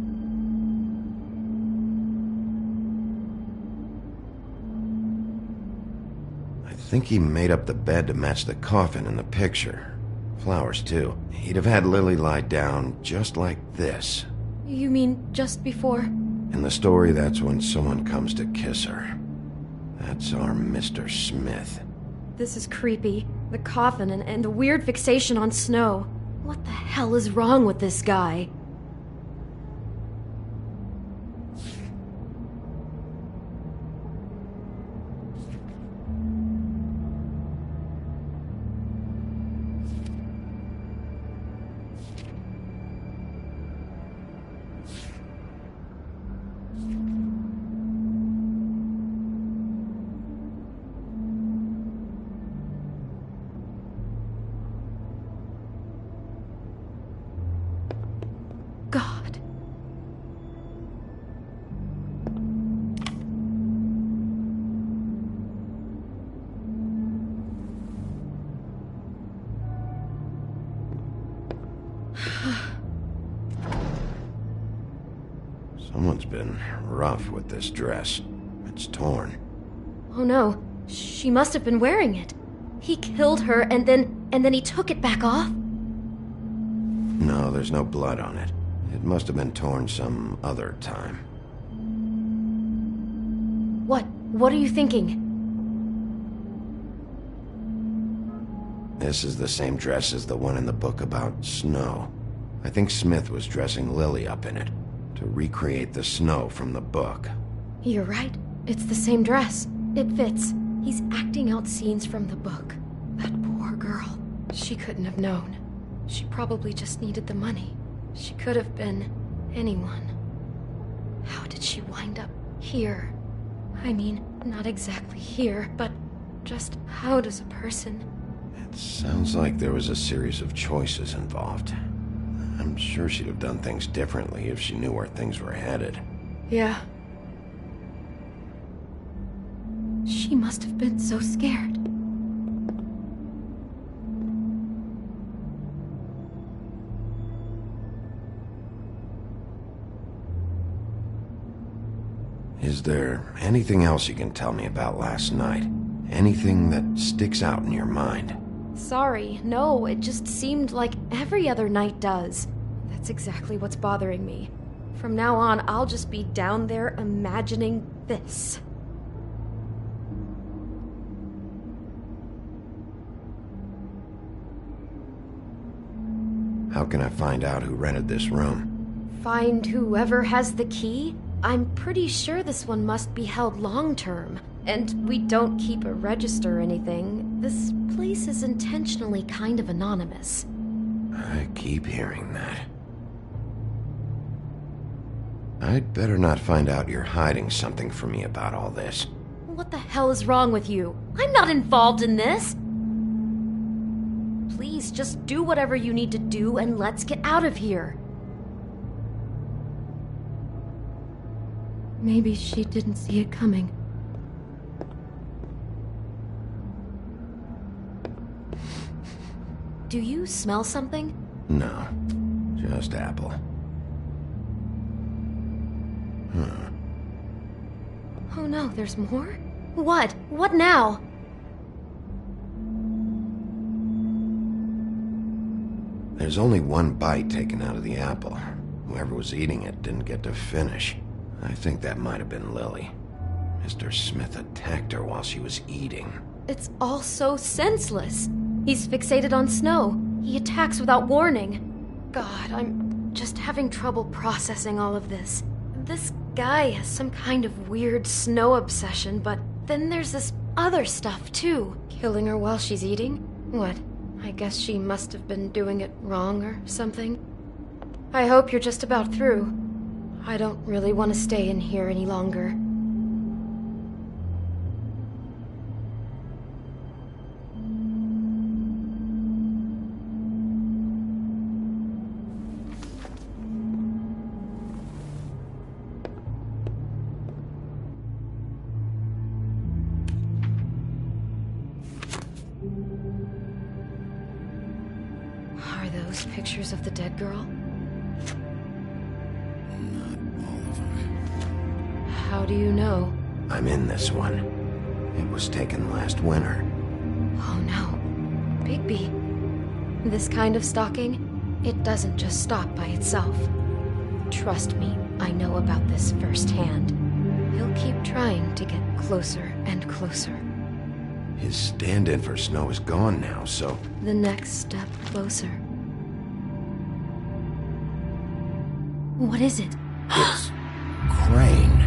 I think he made up the bed to match the coffin in the picture. Flowers, too. He'd have had Lily lie down just like this. You mean just before? In the story, that's when someone comes to kiss her. That's our Mr. Smith. This is creepy. The coffin and the weird fixation on Snow. What the hell is wrong with this guy? God. Someone's been rough with this dress. It's torn. Oh no, she must have been wearing it. He killed her and then he took it back off? No, there's no blood on it. It must have been torn some other time. What are you thinking? This is the same dress as the one in the book about Snow. I think Smith was dressing Lily up in it, to recreate the Snow from the book. You're right. It's the same dress. It fits. He's acting out scenes from the book. That poor girl. She couldn't have known. She probably just needed the money. She could have been anyone. How did she wind up here? I mean, not exactly here, but just how does a person... It sounds like there was a series of choices involved. I'm sure she'd have done things differently if she knew where things were headed. Yeah. She must have been so scared. Is there anything else you can tell me about last night? Anything that sticks out in your mind? Sorry, no, it just seemed like every other night does. That's exactly what's bothering me. From now on, I'll just be down there imagining this. How can I find out who rented this room? Find whoever has the key? I'm pretty sure this one must be held long-term. And we don't keep a register or anything. This place is intentionally kind of anonymous. I keep hearing that. I'd better not find out you're hiding something from me about all this. What the hell is wrong with you? I'm not involved in this! Please, just do whatever you need to do and let's get out of here. Maybe she didn't see it coming. Do you smell something? No, just apple. Oh no, there's more? What? What now? There's only one bite taken out of the apple. Whoever was eating it didn't get to finish. I think that might have been Lily. Mr. Smith attacked her while she was eating. It's all so senseless. He's fixated on Snow. He attacks without warning. God, I'm just having trouble processing all of this. This guy has some kind of weird Snow obsession, but then there's this other stuff too. Killing her while she's eating? What? I guess she must have been doing it wrong or something. I hope you're just about through. I don't really want to stay in here any longer. Are those pictures of the dead girl? How do you know? I'm in this one. It was taken last winter. Oh no. Bigby. This kind of stalking, it doesn't just stop by itself. Trust me, I know about this firsthand. He'll keep trying to get closer and closer. His stand-in for Snow is gone now, so... The next step closer. What is it? It's... Crane.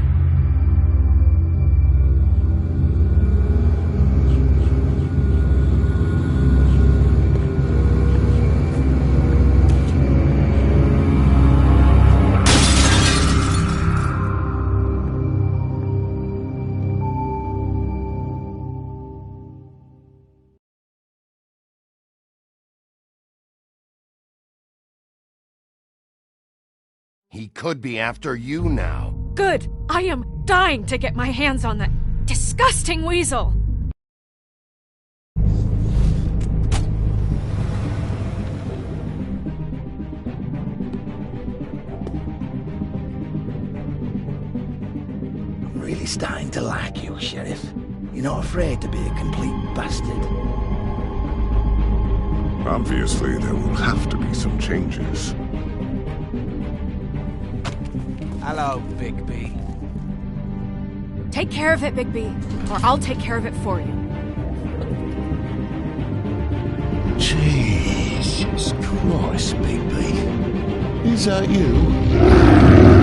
He could be after you now. Good! I am dying to get my hands on that disgusting weasel! I'm really starting to like you, Sheriff. You're not afraid to be a complete bastard. Obviously, there will have to be some changes. Hello, Bigby. Take care of it, Bigby, or I'll take care of it for you. Jesus Christ, Bigby. Is that you?